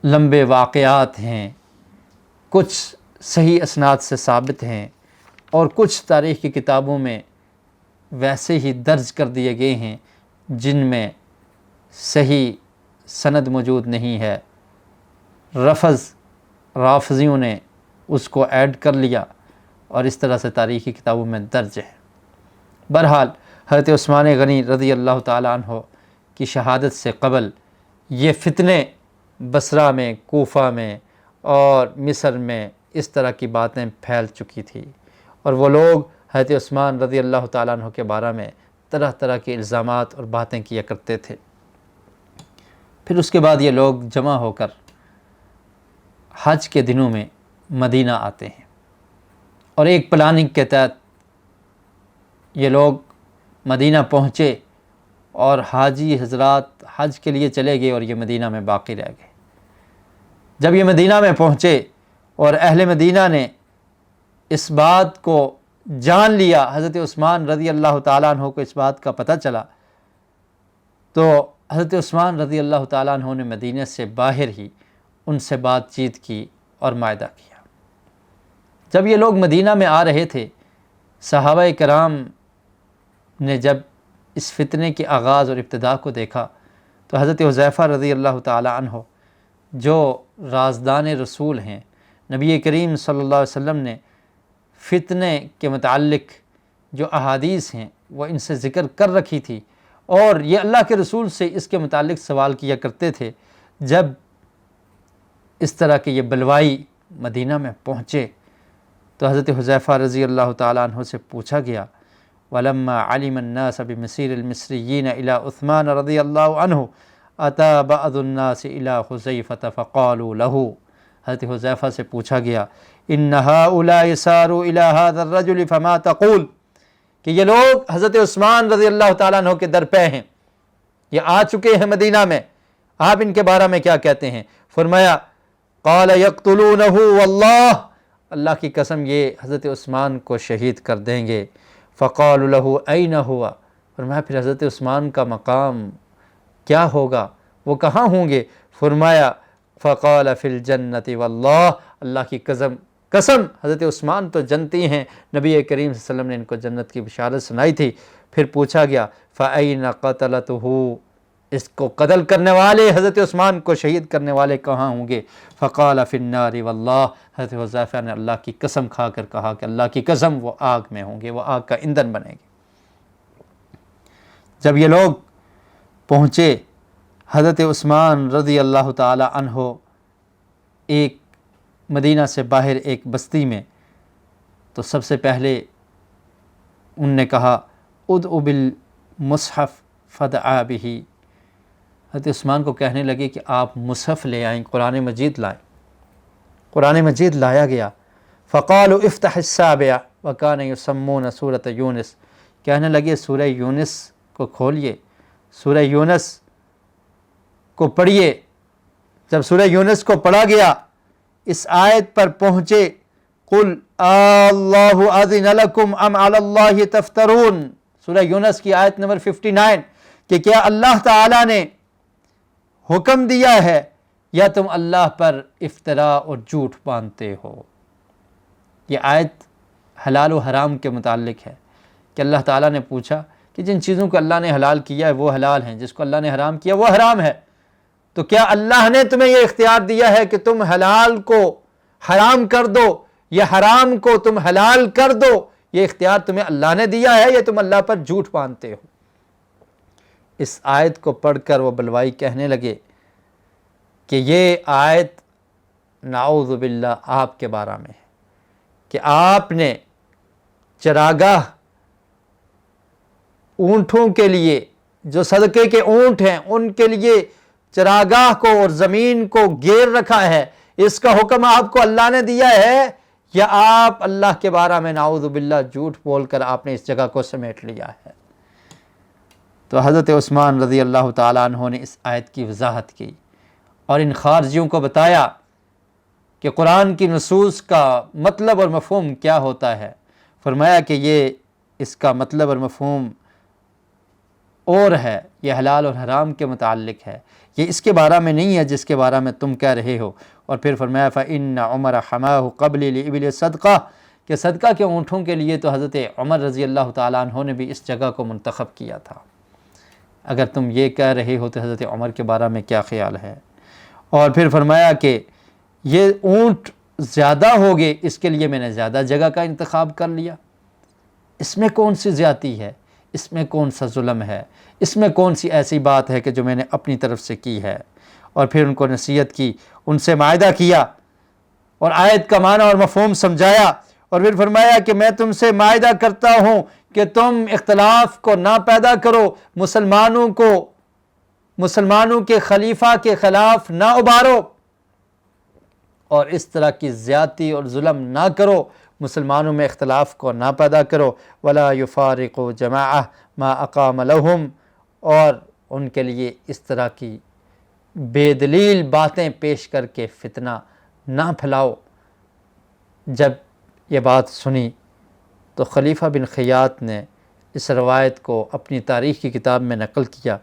لمبے واقعات ہیں، کچھ صحیح اسناد سے ثابت ہیں اور کچھ تاریخ کی کتابوں میں ویسے ہی درج کر دیے گئے ہیں جن میں صحیح سند موجود نہیں ہے، رافضیوں نے اس کو ایڈ کر لیا اور اس طرح سے تاریخی کتابوں میں درج ہے۔ بہرحال حضرت عثمان غنی رضی اللہ تعالیٰ عنہ کی شہادت سے قبل یہ فتنے بصرہ میں، کوفہ میں اور مصر میں اس طرح کی باتیں پھیل چکی تھی، اور وہ لوگ حضرت عثمان رضی اللہ تعالیٰ عنہ کے بارے میں طرح طرح کے الزامات اور باتیں کیا کرتے تھے۔ پھر اس کے بعد یہ لوگ جمع ہو کر حج کے دنوں میں مدینہ آتے ہیں، اور ایک پلاننگ کے تحت یہ لوگ مدینہ پہنچے اور حاجی حضرات حج کے لیے چلے گئے اور یہ مدینہ میں باقی رہ گئے۔ جب یہ مدینہ میں پہنچے اور اہل مدینہ نے اس بات کو جان لیا، حضرت عثمان رضی اللہ تعالیٰ عنہ کو اس بات کا پتہ چلا، تو حضرت عثمان رضی اللہ تعالیٰ عنہ نے مدینہ سے باہر ہی ان سے بات چیت کی اور معاہدہ کیا۔ جب یہ لوگ مدینہ میں آ رہے تھے، صحابہ کرام نے جب اس فتنے کے آغاز اور ابتدا کو دیکھا تو حضرت حذیفہ رضی اللہ تعالیٰ عنہ جو رازدان رسول ہیں، نبی کریم صلی اللہ علیہ وسلم نے فتنے کے متعلق جو احادیث ہیں وہ ان سے ذکر کر رکھی تھی، اور یہ اللہ کے رسول سے اس کے متعلق سوال کیا کرتے تھے۔ جب اس طرح کے یہ بلوائی مدینہ میں پہنچے تو حضرت حذیفہ رضی اللہ تعالیٰ عنہ سے پوچھا گیا، وَلَمَّا عَلِمَ النَّاسَ بِمَسِيرِ الْمِصْرِيِّينَ إِلَىٰ عُثْمَانَ رضی اللہ عنہ أَتَىٰ بَعْضُ النَّاسِ إِلَىٰ حُذَيْفَةَ فَقَالُوا لَهُ، حضرت حذیفہ سے پوچھا گیا، إِنَّ هَٰؤُلَاءِ سَارُوا إِلَىٰ هَٰذَا الرَّجُلِ فَمَا تَقُولُ، کہ یہ لوگ حضرت عثمان رضی اللہ تعالیٰ عنہ کے در پہ ہیں، یہ آ چکے ہیں مدینہ میں، آپ ان کے بارے میں کیا کہتے ہیں؟ فرمایا قال يقتلونه واللہ، اللہ کی قسم یہ حضرت عثمان کو شہید کر دیں گے۔ فقالوا له أين هو، فرمایا پھر حضرت عثمان کا مقام کیا ہوگا، وہ کہاں ہوں گے؟ فرمایا فقال في الجنة واللہ، اللہ کی قسم حضرت عثمان تو جنتی ہیں، نبی کریم صلی اللہ علیہ وسلم نے ان کو جنت کی بشارت سنائی تھی۔ پھر پوچھا گیا فأين قتلته، اس کو قتل کرنے والے، حضرت عثمان کو شہید کرنے والے کہاں ہوں گے؟ فقال في النار واللہ، حضرت حذیفہ نے اللہ کی قسم کھا کر کہا کہ اللہ کی قسم وہ آگ میں ہوں گے، وہ آگ کا ایندھن بنیں گے۔ جب یہ لوگ پہنچے حضرت عثمان رضی اللہ تعالی عنہ ایک مدینہ سے باہر ایک بستی میں، تو سب سے پہلے ان نے کہا ادعو بالمصحف فدعا بہ، حضرت عثمان کو کہنے لگے کہ آپ مصحف لے آئیں، قرآن مجید لائیں۔ قرآن مجید لایا گیا۔ فقالوا افتح السابع وکان یسمون سورۃ یونس، کہنے لگے سورہ یونس کو کھولیے، سورہ یونس کو پڑھیے۔ جب سورہ یونس کو پڑھا گیا، اس آیت پر پہنچے قل اللہ اذن لکم ام علی اللہ تفترون، سورہ یونس کی آیت نمبر 59، کہ کیا اللہ تعالیٰ نے حکم دیا ہے یا تم اللہ پر افتراء اور جھوٹ باندھتے ہو۔ یہ آیت حلال و حرام کے متعلق ہے کہ اللہ تعالیٰ نے پوچھا کہ جن چیزوں کو اللہ نے حلال کیا ہے وہ حلال ہیں، جس کو اللہ نے حرام کیا وہ حرام ہے۔ تو کیا اللہ نے تمہیں یہ اختیار دیا ہے کہ تم حلال کو حرام کر دو یا حرام کو تم حلال کر دو؟ یہ اختیار تمہیں اللہ نے دیا ہے یا تم اللہ پر جھوٹ باندھتے ہو؟ اس آیت کو پڑھ کر وہ بلوائی کہنے لگے کہ یہ آیت نعوذ باللہ آپ کے بارے میں ہے کہ آپ نے چراگاہ اونٹوں کے لیے، جو صدقے کے اونٹ ہیں ان کے لیے چراگاہ کو اور زمین کو گھیر رکھا ہے، اس کا حکم آپ کو اللہ نے دیا ہے، یا آپ اللہ کے بارے میں نعوذ باللہ جھوٹ بول کر آپ نے اس جگہ کو سمیٹ لیا ہے؟ تو حضرت عثمان رضی اللہ تعالیٰ عنہ نے اس آیت کی وضاحت کی اور ان خارجیوں کو بتایا کہ قرآن کی نصوص کا مطلب اور مفہوم کیا ہوتا ہے۔ فرمایا کہ یہ اس کا مطلب اور مفہوم اور ہے، یہ حلال اور حرام کے متعلق ہے، یہ اس کے بارے میں نہیں ہے جس کے بارے میں تم کہہ رہے ہو۔ اور پھر فرمایا فَإِنَّ عُمَرَ حَمَاهُ قَبْلِ لِإِبِلِ صَدْقَةٍ کہ صدقہ کے اونٹوں کے لیے تو حضرت عمر رضی اللہ تعالیٰ عنہ نے بھی اس جگہ کو منتخب کیا تھا۔ اگر تم یہ کہہ رہے ہو تو حضرت عمر کے بارے میں کیا خیال ہے؟ اور پھر فرمایا کہ یہ اونٹ زیادہ ہو گئے، اس کے لیے میں نے زیادہ جگہ کا انتخاب کر لیا۔ اس میں کون سی زیادتی ہے؟ اس میں کون سا ظلم ہے؟ اس میں کون سی ایسی بات ہے کہ جو میں نے اپنی طرف سے کی ہے؟ اور پھر ان کو نصیحت کی، ان سے معاہدہ کیا اور آیت کا معنی اور مفہوم سمجھایا، اور پھر فرمایا کہ میں تم سے معاہدہ کرتا ہوں کہ تم اختلاف کو نہ پیدا کرو، مسلمانوں کے خلیفہ کے خلاف نہ ابھارو، اور اس طرح کی زیادتی اور ظلم نہ کرو، مسلمانوں میں اختلاف کو نہ پیدا کرو۔ وَلَا يُفَارِقُوا جَمَاعَةً مَا أَقَامَ لَهُمْ اور ان کے لیے اس طرح کی بے دلیل باتیں پیش کر کے فتنہ نہ پھیلاؤ۔ جب یہ بات سنی تو خلیفہ بن خیاط نے اس روایت کو اپنی تاریخ کی کتاب میں نقل کیا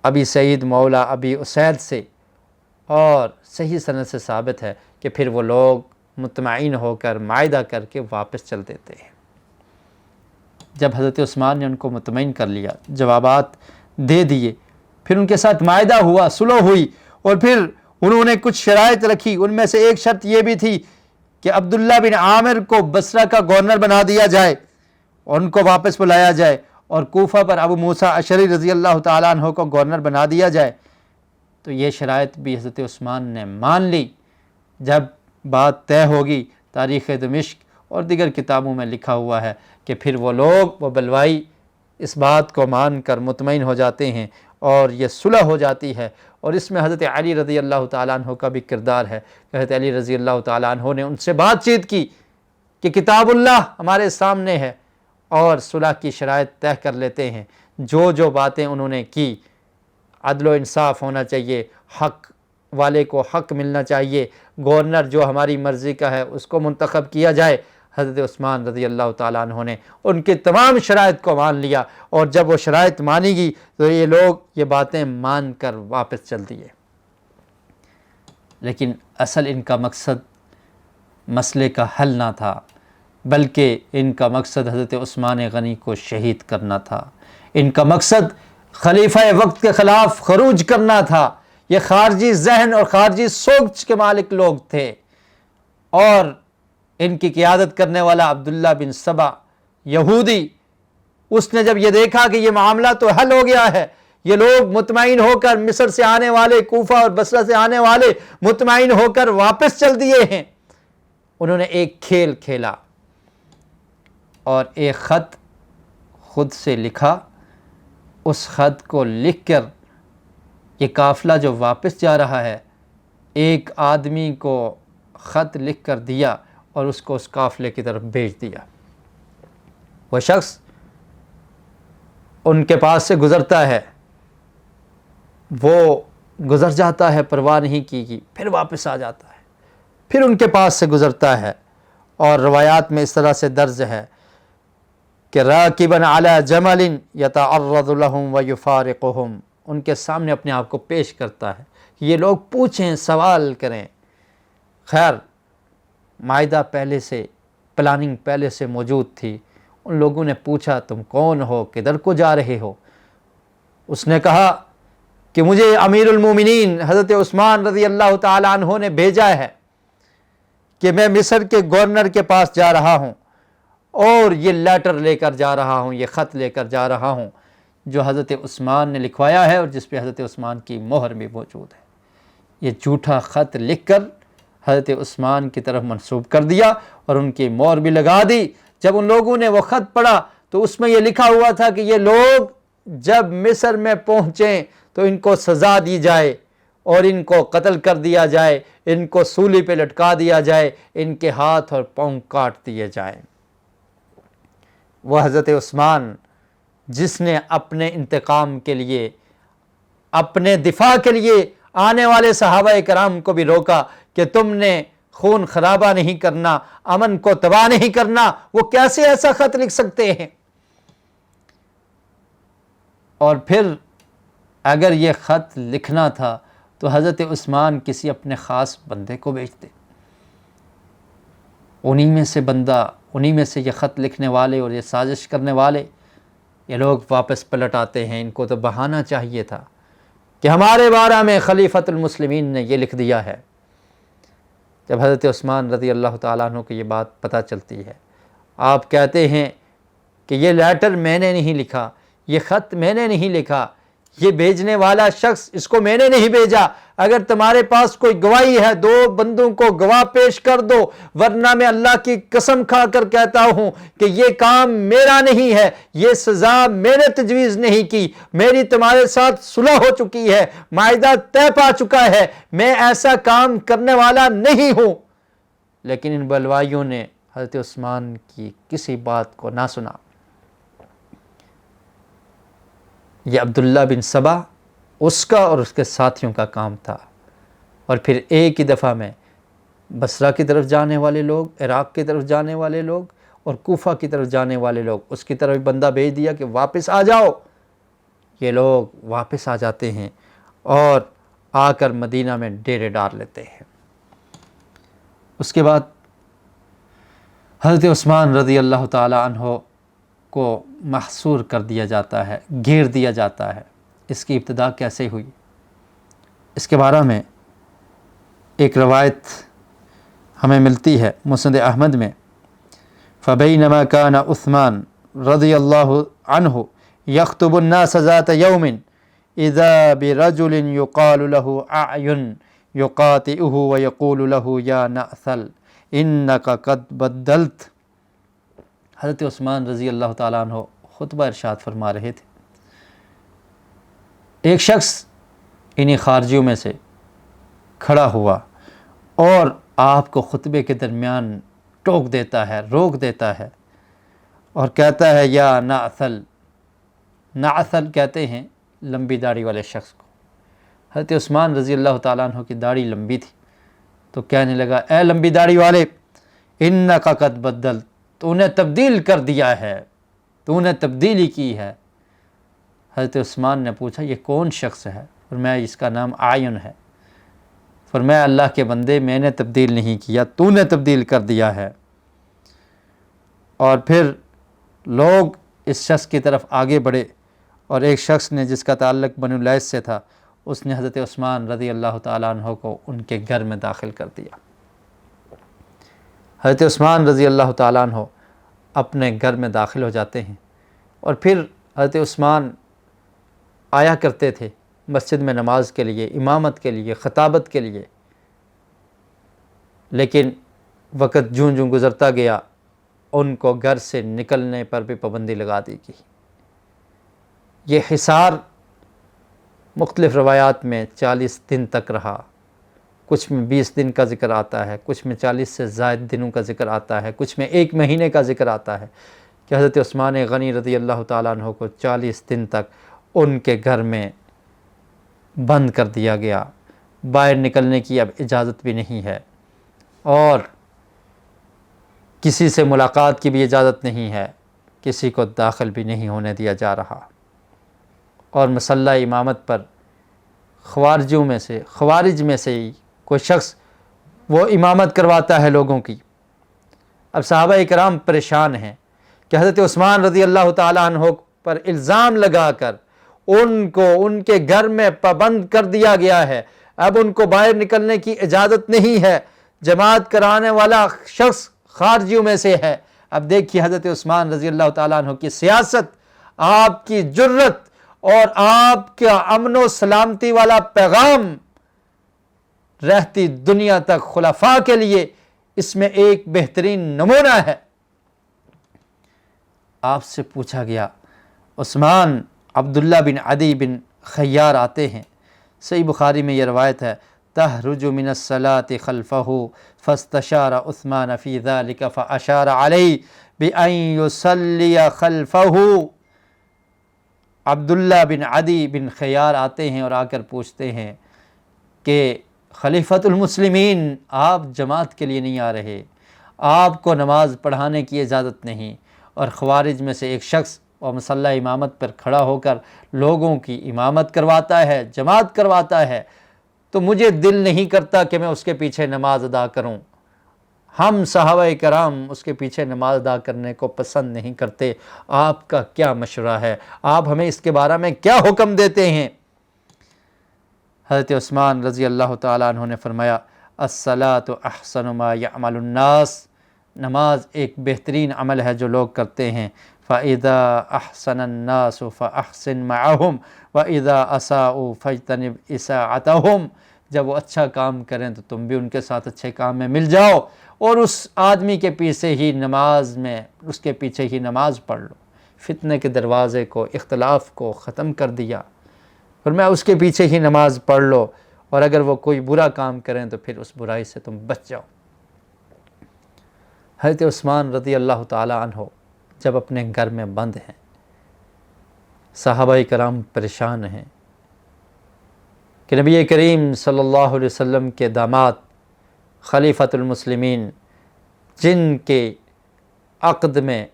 ابی سعید مولا ابی اسید سے، اور صحیح سند سے ثابت ہے کہ پھر وہ لوگ مطمئن ہو کر معاہدہ کر کے واپس چل دیتے ہیں۔ جب حضرت عثمان نے ان کو مطمئن کر لیا، جوابات دے دیے، پھر ان کے ساتھ معاہدہ ہوا، صلح ہوئی، اور پھر انہوں نے کچھ شرائط رکھی۔ ان میں سے ایک شرط یہ بھی تھی کہ عبداللہ بن عامر کو بصرہ کا گورنر بنا دیا جائے اور ان کو واپس بلایا جائے، اور کوفہ پر ابو موسیٰ اشعری رضی اللہ تعالیٰ عنہ کو گورنر بنا دیا جائے۔ تو یہ شرائط بھی حضرت عثمان نے مان لی۔ جب بات طے ہوگی، تاریخ دمشق اور دیگر کتابوں میں لکھا ہوا ہے کہ پھر وہ لوگ، وہ بلوائی اس بات کو مان کر مطمئن ہو جاتے ہیں اور یہ صلح ہو جاتی ہے۔ اور اس میں حضرت علی رضی اللہ تعالیٰ عنہ کا بھی کردار ہے کہ حضرت علی رضی اللہ تعالیٰ عنہ نے ان سے بات چیت کی کہ کتاب اللہ ہمارے سامنے ہے اور صلح کی شرائط طے کر لیتے ہیں۔ جو باتیں انہوں نے کی، عدل و انصاف ہونا چاہیے، حق والے کو حق ملنا چاہیے، گورنر جو ہماری مرضی کا ہے اس کو منتخب کیا جائے۔ حضرت عثمان رضی اللہ تعالیٰ عنہ نے ان کے تمام شرائط کو مان لیا، اور جب وہ شرائط مانی گئی تو یہ لوگ یہ باتیں مان کر واپس چل دیے۔ لیکن اصل ان کا مقصد مسئلے کا حل نہ تھا، بلکہ ان کا مقصد حضرت عثمان غنی کو شہید کرنا تھا۔ ان کا مقصد خلیفہ وقت کے خلاف خروج کرنا تھا۔ یہ خارجی ذہن اور خارجی سوچ کے مالک لوگ تھے، اور ان کی قیادت کرنے والا عبداللہ بن سبا یہودی، اس نے جب یہ دیکھا کہ یہ معاملہ تو حل ہو گیا ہے، یہ لوگ مطمئن ہو کر مصر سے آنے والے، کوفہ اور بصرہ سے آنے والے مطمئن ہو کر واپس چل دیے ہیں، انہوں نے ایک کھیل کھیلا اور ایک خط خود سے لکھا۔ اس خط کو لکھ کر یہ قافلہ جو واپس جا رہا ہے، ایک آدمی کو خط لکھ کر دیا اور اس کو اس قافلے کی طرف بھیج دیا۔ وہ شخص ان کے پاس سے گزرتا ہے، وہ گزر جاتا ہے، پرواہ نہیں کی گئی، پھر واپس آ جاتا ہے، پھر ان کے پاس سے گزرتا ہے، اور روایات میں اس طرح سے درج ہے کہ راکباً علی جمل یتعرض لهم ویفارقهم، ان کے سامنے اپنے آپ کو پیش کرتا ہے، یہ لوگ پوچھیں، سوال کریں۔ خیر، معاہدہ پہلے سے، پلاننگ پہلے سے موجود تھی، ان لوگوں نے پوچھا تم کون ہو، کدھر کو جا رہے ہو؟ اس نے کہا کہ مجھے امیر المومنین حضرت عثمان رضی اللہ تعالیٰ عنہ نے بھیجا ہے کہ میں مصر کے گورنر کے پاس جا رہا ہوں اور یہ لیٹر لے کر جا رہا ہوں، یہ خط لے کر جا رہا ہوں جو حضرت عثمان نے لکھوایا ہے اور جس پہ حضرت عثمان کی مہر بھی موجود ہے۔ یہ جھوٹا خط لکھ کر حضرت عثمان کی طرف منسوب کر دیا اور ان کی مہر بھی لگا دی۔ جب ان لوگوں نے وہ خط پڑھا تو اس میں یہ لکھا ہوا تھا کہ یہ لوگ جب مصر میں پہنچیں تو ان کو سزا دی جائے اور ان کو قتل کر دیا جائے، ان کو سولی پہ لٹکا دیا جائے، ان کے ہاتھ اور پاؤں کاٹ دیے جائیں۔ وہ حضرت عثمان جس نے اپنے انتقام کے لیے، اپنے دفاع کے لیے آنے والے صحابہ کرام کو بھی روکا کہ تم نے خون خرابہ نہیں کرنا، امن کو تباہ نہیں کرنا، وہ کیسے ایسا خط لکھ سکتے ہیں؟ اور پھر اگر یہ خط لکھنا تھا تو حضرت عثمان کسی اپنے خاص بندے کو بھیجتے، انہی میں سے بندہ، انہی میں سے یہ خط لکھنے والے اور یہ سازش کرنے والے یہ لوگ واپس پلٹ آتے ہیں۔ ان کو تو بہانا چاہیے تھا کہ ہمارے بارے میں خلیفۃ المسلمین نے یہ لکھ دیا ہے۔ جب حضرت عثمان رضی اللہ تعالیٰ عنہ کو یہ بات پتہ چلتی ہے، آپ کہتے ہیں کہ یہ لیٹر میں نے نہیں لکھا، یہ خط میں نے نہیں لکھا، یہ بھیجنے والا شخص اس کو میں نے نہیں بھیجا۔ اگر تمہارے پاس کوئی گواہی ہے دو بندوں کو گواہ پیش کر دو، ورنہ میں اللہ کی قسم کھا کر کہتا ہوں کہ یہ کام میرا نہیں ہے، یہ سزا میں نے تجویز نہیں کی، میری تمہارے ساتھ صلح ہو چکی ہے، معاہدہ طے پا چکا ہے، میں ایسا کام کرنے والا نہیں ہوں۔ لیکن ان بلوائیوں نے حضرت عثمان کی کسی بات کو نہ سنا۔ یہ عبداللہ بن سبا اس کا اور اس کے ساتھیوں کا کام تھا، اور پھر ایک ہی دفعہ میں بصرہ کی طرف جانے والے لوگ، عراق کی طرف جانے والے لوگ اور کوفہ کی طرف جانے والے لوگ، اس کی طرف بندہ بھیج دیا کہ واپس آ جاؤ۔ یہ لوگ واپس آ جاتے ہیں اور آ کر مدینہ میں ڈیرے ڈال لیتے ہیں۔ اس کے بعد حضرت عثمان رضی اللہ تعالیٰ عنہ کو محصور کر دیا جاتا ہے، گھیر دیا جاتا ہے۔ اس کی ابتدا کیسے ہوئی؟ اس کے بارے میں ایک روایت ہمیں ملتی ہے مسند احمد میں، فبینما کان عثمان رضی اللہ عنہ یخطب الناس ذات یوم اذا برجل یقال له اعین یقاطعه ویقول له یا نأثل انک قد بدلت۔ حضرت عثمان رضی اللہ تعالیٰ عنہ خطبہ ارشاد فرما رہے تھے، ایک شخص انہی خارجیوں میں سے کھڑا ہوا اور آپ کو خطبے کے درمیان ٹوک دیتا ہے، روک دیتا ہے اور کہتا ہے یا نأثل۔ نأثل کہتے ہیں لمبی داڑھی والے شخص کو۔ حضرت عثمان رضی اللہ تعالیٰ عنہ کی داڑھی لمبی تھی تو کہنے لگا اے لمبی داڑھی والے، انک قد بدلت، تو نے تبدیل کر دیا ہے، تو نے تبدیلی کی ہے۔ حضرت عثمان نے پوچھا یہ کون شخص ہے؟ فرمایا اس کا نام اعین ہے۔ فرمایا اللہ کے بندے میں نے تبدیل نہیں کیا، تو نے تبدیل کر دیا ہے۔ اور پھر لوگ اس شخص کی طرف آگے بڑھے اور ایک شخص نے جس کا تعلق بنو لیث سے تھا، اس نے حضرت عثمان رضی اللہ تعالیٰ عنہ کو ان کے گھر میں داخل کر دیا۔ حضرت عثمان رضی اللہ تعالیٰ عنہ اپنے گھر میں داخل ہو جاتے ہیں، اور پھر حضرت عثمان آیا کرتے تھے مسجد میں نماز کے لیے، امامت کے لیے، خطابت کے لیے، لیکن وقت جوں جوں گزرتا گیا ان کو گھر سے نکلنے پر بھی پابندی لگا دی گئی۔ یہ حصار مختلف روایات میں 40 دن تک رہا، کچھ میں 20 دن کا ذکر آتا ہے، کچھ میں 40 سے زائد دنوں کا ذکر آتا ہے، کچھ میں 1 مہینے کا ذکر آتا ہے کہ حضرت عثمان غنی رضی اللہ تعالیٰ عنہ کو 40 دن تک ان کے گھر میں بند کر دیا گیا، باہر نکلنے کی اب اجازت بھی نہیں ہے اور کسی سے ملاقات کی بھی اجازت نہیں ہے، کسی کو داخل بھی نہیں ہونے دیا جا رہا۔ اور مسلح امامت پر خوارج میں سے ہی کوئی شخص وہ امامت کرواتا ہے لوگوں کی۔ اب صحابہ کرام پریشان ہیں کہ حضرت عثمان رضی اللہ تعالیٰ عنہ پر الزام لگا کر ان کو ان کے گھر میں پابند کر دیا گیا ہے، اب ان کو باہر نکلنے کی اجازت نہیں ہے، جماعت کرانے والا شخص خارجیوں میں سے ہے۔ اب دیکھیے حضرت عثمان رضی اللہ تعالیٰ عنہ کی سیاست، آپ کی جرت اور آپ کا امن و سلامتی والا پیغام رہتی دنیا تک خلفاء کے لیے اس میں ایک بہترین نمونہ ہے۔ آپ سے پوچھا گیا، عثمان عبداللہ بن عدی بن خیار آتے ہیں، صحیح بخاری میں یہ روایت ہے، تحرج من الصلاة خلفه فاستشار عثمان فی ذلك فاشار علیہ بأن یصلی خلفه۔ عبداللہ بن عدی بن خیار آتے ہیں اور آ کر پوچھتے ہیں کہ خلیفۃ المسلمین آپ جماعت کے لیے نہیں آ رہے، آپ کو نماز پڑھانے کی اجازت نہیں، اور خوارج میں سے ایک شخص اور مصلی امامت پر کھڑا ہو کر لوگوں کی امامت کرواتا ہے، جماعت کرواتا ہے، تو مجھے دل نہیں کرتا کہ میں اس کے پیچھے نماز ادا کروں۔ ہم صحابہ کرام اس کے پیچھے نماز ادا کرنے کو پسند نہیں کرتے۔ آپ کا کیا مشورہ ہے؟ آپ ہمیں اس کے بارے میں کیا حکم دیتے ہیں؟ حضرت عثمان رضی اللہ تعالیٰ عنہ نے فرمایا، الصلاۃ احسن ما یعمل الناس، نماز ایک بہترین عمل ہے جو لوگ کرتے ہیں۔ فَإِذَا أَحْسَنَ النَّاسُ فَأَحْسِن مَعَهُمْ وَإِذَا أَسَاءُوا فَاجْتَنِبْ إِسَاءَتَهُمْ، جب وہ اچھا کام کریں تو تم بھی ان کے ساتھ اچھے کام میں مل جاؤ، اور اس آدمی کے پیچھے ہی نماز میں اس کے پیچھے ہی نماز پڑھ لو۔ فتنے کے دروازے کو، اختلاف کو ختم کر دیا، فرمایا اس کے پیچھے ہی نماز پڑھ لو، اور اگر وہ کوئی برا کام کریں تو پھر اس برائی سے تم بچ جاؤ۔ حضرت عثمان رضی اللہ تعالیٰ عنہ جب اپنے گھر میں بند ہیں، صحابہ کرام پریشان ہیں کہ نبی کریم صلی اللہ علیہ وسلم کے داماد خلیفۃ المسلمین، جن کے عقد میں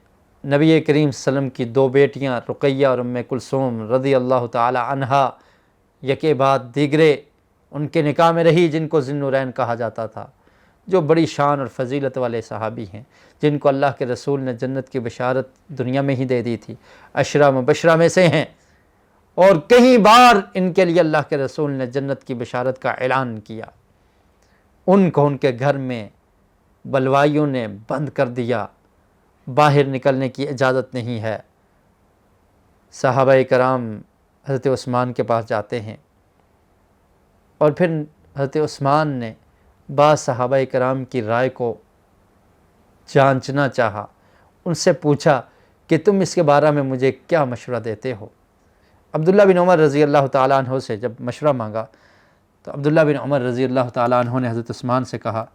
نبی کریم صلی اللہ علیہ وسلم کی دو بیٹیاں رقیہ اور ام کلثوم رضی اللہ تعالی عنہا یکے بعد دیگرے ان کے نکاح میں رہی، جن کو ذی النورین کہا جاتا تھا، جو بڑی شان اور فضیلت والے صحابی ہیں، جن کو اللہ کے رسول نے جنت کی بشارت دنیا میں ہی دے دی تھی، عشرہ مبشرہ میں سے ہیں، اور کئی بار ان کے لیے اللہ کے رسول نے جنت کی بشارت کا اعلان کیا۔ ان کو ان کے گھر میں بلوائیوں نے بند کر دیا، باہر نکلنے کی اجازت نہیں ہے۔ صحابہ کرام حضرت عثمان کے پاس جاتے ہیں، اور پھر حضرت عثمان نے بعض صحابہ کرام کی رائے کو جانچنا چاہا، ان سے پوچھا کہ تم اس کے بارے میں مجھے کیا مشورہ دیتے ہو؟ عبداللہ بن عمر رضی اللہ تعالیٰ عنہ سے جب مشورہ مانگا تو عبداللہ بن عمر رضی اللہ تعالیٰ عنہ نے حضرت عثمان سے کہا،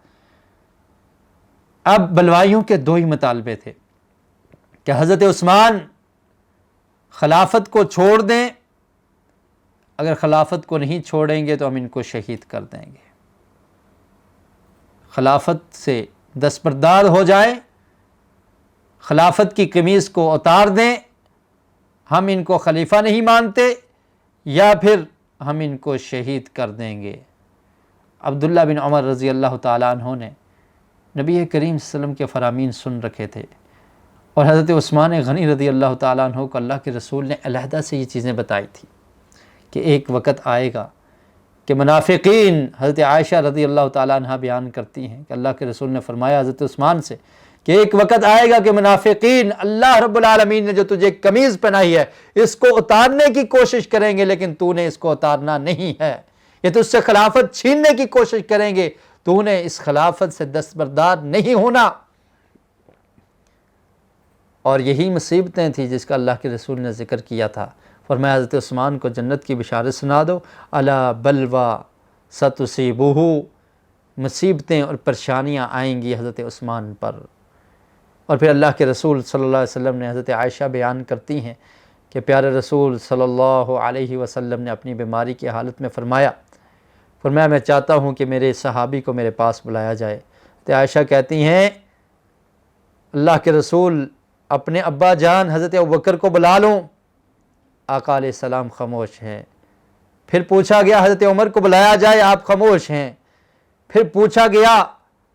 اب بلوائیوں کے دو ہی مطالبے تھے کہ حضرت عثمان خلافت کو چھوڑ دیں، اگر خلافت کو نہیں چھوڑیں گے تو ہم ان کو شہید کر دیں گے، خلافت سے دستبردار ہو جائیں، خلافت کی قمیص کو اتار دیں، ہم ان کو خلیفہ نہیں مانتے، یا پھر ہم ان کو شہید کر دیں گے۔ عبداللہ بن عمر رضی اللہ تعالیٰ عنہ نے نبی کریم صلی اللہ علیہ وسلم کے فرامین سن رکھے تھے، اور حضرت عثمان غنی رضی اللہ تعالیٰ عنہ کو اللہ کے رسول نے علیحدہ سے یہ چیزیں بتائی تھی کہ ایک وقت آئے گا کہ منافقین، حضرت عائشہ رضی اللہ تعالیٰ عنہ بیان کرتی ہیں کہ اللہ کے رسول نے فرمایا حضرت عثمان سے کہ ایک وقت آئے گا کہ منافقین اللہ رب العالمین نے جو تجھے قمیض پہنائی ہے اس کو اتارنے کی کوشش کریں گے، لیکن تو نے اس کو اتارنا نہیں ہے، یہ تجھ سے خلافت چھیننے کی کوشش کریں گے، تو نے اس خلافت سے دستبردار نہیں ہونا۔ اور یہی مصیبتیں تھیں جس کا اللہ کے رسول نے ذکر کیا تھا، فرمایا حضرت عثمان کو جنت کی بشارت سنا دو، الا بلوا ستصیبہ، مصیبتیں اور پریشانیاں آئیں گی حضرت عثمان پر۔ اور پھر اللہ کے رسول صلی اللہ علیہ وسلم نے، حضرت عائشہ بیان کرتی ہیں کہ پیارے رسول صلی اللہ علیہ وسلم نے اپنی بیماری کی حالت میں فرمایا میں چاہتا ہوں کہ میرے صحابی کو میرے پاس بلایا جائے۔ تو عائشہ کہتی ہیں اللہ کے رسول اپنے ابا جان حضرت ابوبکر کو بلا لوں، آقا علیہ السلام خاموش ہیں۔ پھر پوچھا گیا حضرت عمر کو بلایا جائے، آپ خاموش ہیں۔ پھر پوچھا گیا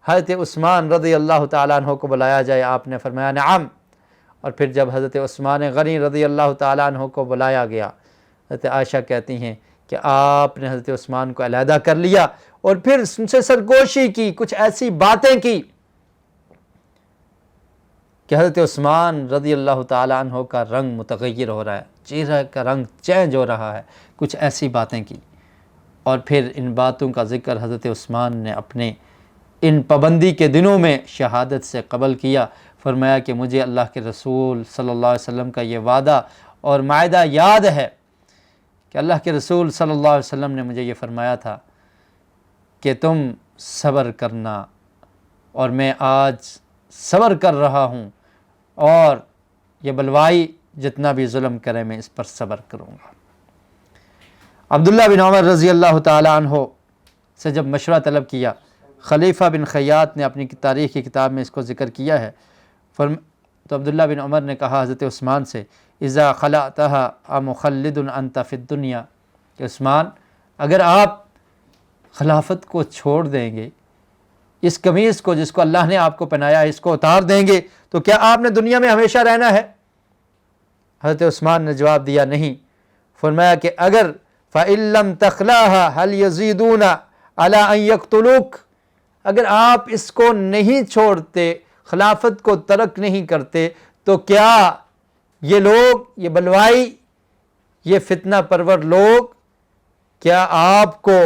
حضرت عثمان رضی اللہ تعالیٰ عنہ کو بلایا جائے، آپ نے فرمایا نعم۔ اور پھر جب حضرت عثمان غنی رضی اللہ تعالیٰ عنہ کو بلایا گیا، حضرت عائشہ کہتی ہیں کہ آپ نے حضرت عثمان کو علیحدہ کر لیا اور پھر ان سے سرگوشی کی، کچھ ایسی باتیں کی کہ حضرت عثمان رضی اللہ تعالیٰ عنہ کا رنگ متغیر ہو رہا ہے، چہرہ کا رنگ چینج ہو رہا ہے، کچھ ایسی باتیں کی۔ اور پھر ان باتوں کا ذکر حضرت عثمان نے اپنے ان پابندی کے دنوں میں شہادت سے قبل کیا۔ فرمایا کہ مجھے اللہ کے رسول صلی اللہ علیہ وسلم کا یہ وعدہ اور معاہدہ یاد ہے کہ اللہ کے رسول صلی اللہ علیہ وسلم نے مجھے یہ فرمایا تھا کہ تم صبر کرنا، اور میں آج صبر کر رہا ہوں، اور یہ بلوائی جتنا بھی ظلم کرے میں اس پر صبر کروں گا۔ عبداللہ بن عمر رضی اللہ تعالیٰ عنہ سے جب مشورہ طلب کیا، خلیفہ بن خیاط نے اپنی تاریخ کی کتاب میں اس کو ذکر کیا ہے، تو عبداللہ بن عمر نے کہا حضرت عثمان سے، اذا خلعتها امخلد انت فی الدنیا، کہ عثمان اگر آپ خلافت کو چھوڑ دیں گے، اس قمیص کو جس کو اللہ نے آپ کو پہنایا ہے اس کو اتار دیں گے، تو کیا آپ نے دنیا میں ہمیشہ رہنا ہے؟ حضرت عثمان نے جواب دیا نہیں۔ فرمایا کہ اگر فَإِن لَمْ تَخْلَعْهَا هَلْ يَزِيدُونَ عَلَىٰ أَن يَقْتُلُوكَ، اگر آپ اس کو نہیں چھوڑتے، خلافت کو ترک نہیں کرتے، تو کیا یہ لوگ، یہ بلوائی، یہ فتنہ پرور لوگ، کیا آپ کو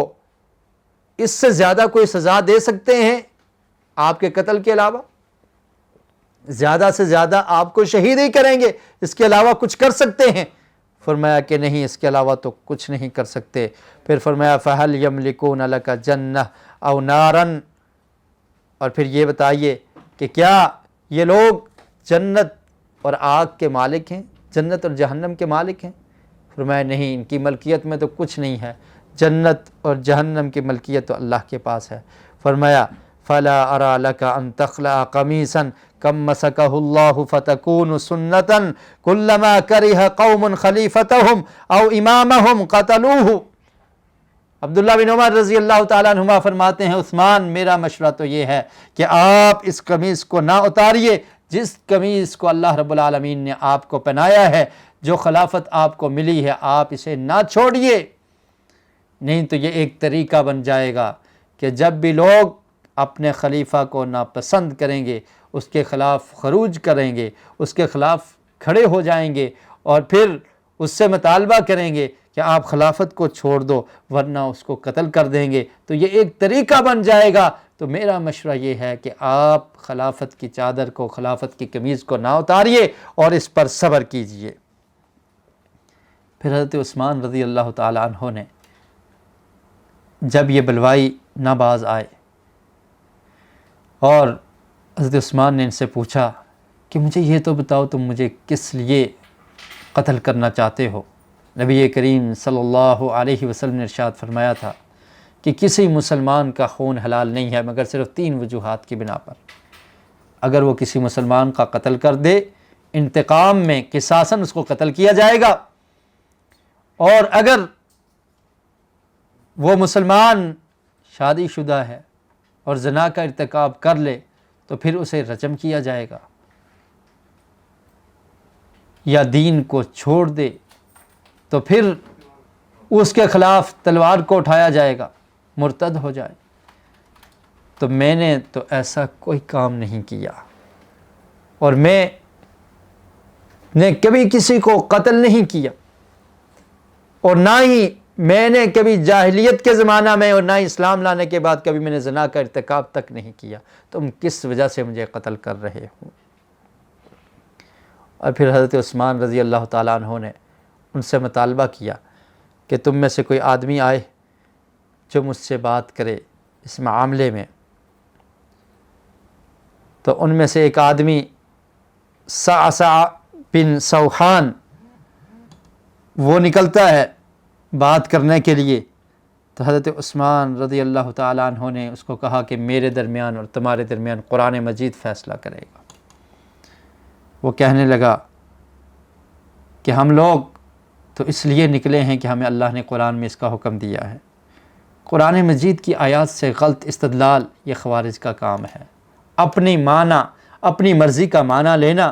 اس سے زیادہ کوئی سزا دے سکتے ہیں آپ کے قتل کے علاوہ؟ زیادہ سے زیادہ آپ کو شہید ہی کریں گے، اس کے علاوہ کچھ کر سکتے ہیں؟ فرمایا کہ نہیں، اس کے علاوہ تو کچھ نہیں کر سکتے۔ پھر فرمایا فَهَلْ يَمْلِكُونَ لَكَ جَنَّةً أَوْ نَارًا، اور پھر یہ بتائیے کہ کیا یہ لوگ جنت اور آگ کے مالک ہیں، جنت اور جہنم کے مالک ہیں؟ فرمایا نہیں، ان کی ملکیت میں تو کچھ نہیں ہے، جنت اور جہنم کی ملکیت تو اللہ کے پاس ہے۔ فرمایا فَلَا أَرَىٰ لَكَ أَن تَخْلَعَ قَمِيصًا كَمَّسَكَهُ اللَّهُ فَتَكُونُ سُنَّةً كُلَّمَا كَرِهَ قَوْمٌ خَلِيفَتَهُمْ أَوْ إِمَامَهُمْ قَتَلُوهُ۔ عبداللہ بن عمر رضی اللہ تعالیٰ عنہما فرماتے ہیں، عثمان میرا مشورہ تو یہ ہے کہ آپ اس قمیص کو نہ اتاریے، جس قمیص کو اللہ رب العالمین نے آپ کو پہنایا ہے، جو خلافت آپ کو ملی ہے، آپ اسے نہ چھوڑیے، نہیں تو یہ ایک طریقہ بن جائے گا کہ جب بھی لوگ اپنے خلیفہ کو ناپسند کریں گے، اس کے خلاف خروج کریں گے، اس کے خلاف کھڑے ہو جائیں گے اور پھر اس سے مطالبہ کریں گے کہ آپ خلافت کو چھوڑ دو ورنہ اس کو قتل کر دیں گے، تو یہ ایک طریقہ بن جائے گا۔ تو میرا مشورہ یہ ہے کہ آپ خلافت کی چادر کو، خلافت کی قمیض کو نہ اتاریے اور اس پر صبر کیجئے۔ پھر حضرت عثمان رضی اللہ تعالیٰ عنہ نے جب یہ بلوائی ناباز آئے اور حضرت عثمان نے ان سے پوچھا کہ مجھے یہ تو بتاؤ تم مجھے کس لیے قتل کرنا چاہتے ہو؟ نبی کریم صلی اللہ علیہ وسلم نے ارشاد فرمایا تھا کہ کسی مسلمان کا خون حلال نہیں ہے مگر صرف 3 وجوہات کی بنا پر۔ اگر وہ کسی مسلمان کا قتل کر دے، انتقام میں قصاصاً اس کو قتل کیا جائے گا، اور اگر وہ مسلمان شادی شدہ ہے اور زنا کا ارتکاب کر لے تو پھر اسے رجم کیا جائے گا، یا دین کو چھوڑ دے تو پھر اس کے خلاف تلوار کو اٹھایا جائے گا، مرتد ہو جائے۔ تو میں نے تو ایسا کوئی کام نہیں کیا، اور میں نے کبھی کسی کو قتل نہیں کیا، اور نہ ہی میں نے کبھی جاہلیت کے زمانہ میں اور نہ ہی اسلام لانے کے بعد کبھی میں نے زنا کا ارتکاب تک نہیں کیا، تم کس وجہ سے مجھے قتل کر رہے ہو؟ اور پھر حضرت عثمان رضی اللہ تعالیٰ عنہ نے ان سے مطالبہ کیا کہ تم میں سے کوئی آدمی آئے جو مجھ سے بات کرے اس معاملے میں۔ تو ان میں سے ایک آدمی صعصع بن سوحان وہ نکلتا ہے بات کرنے کے لیے۔ تو حضرت عثمان رضی اللہ تعالیٰ عنہ نے اس کو کہا کہ میرے درمیان اور تمہارے درمیان قرآن مجید فیصلہ کرے گا۔ وہ کہنے لگا کہ ہم لوگ تو اس لیے نکلے ہیں کہ ہمیں اللہ نے قرآن میں اس کا حکم دیا ہے۔ قرآن مجید کی آیات سے غلط استدلال یہ خوارج کا کام ہے، اپنی مرضی کا معنی لینا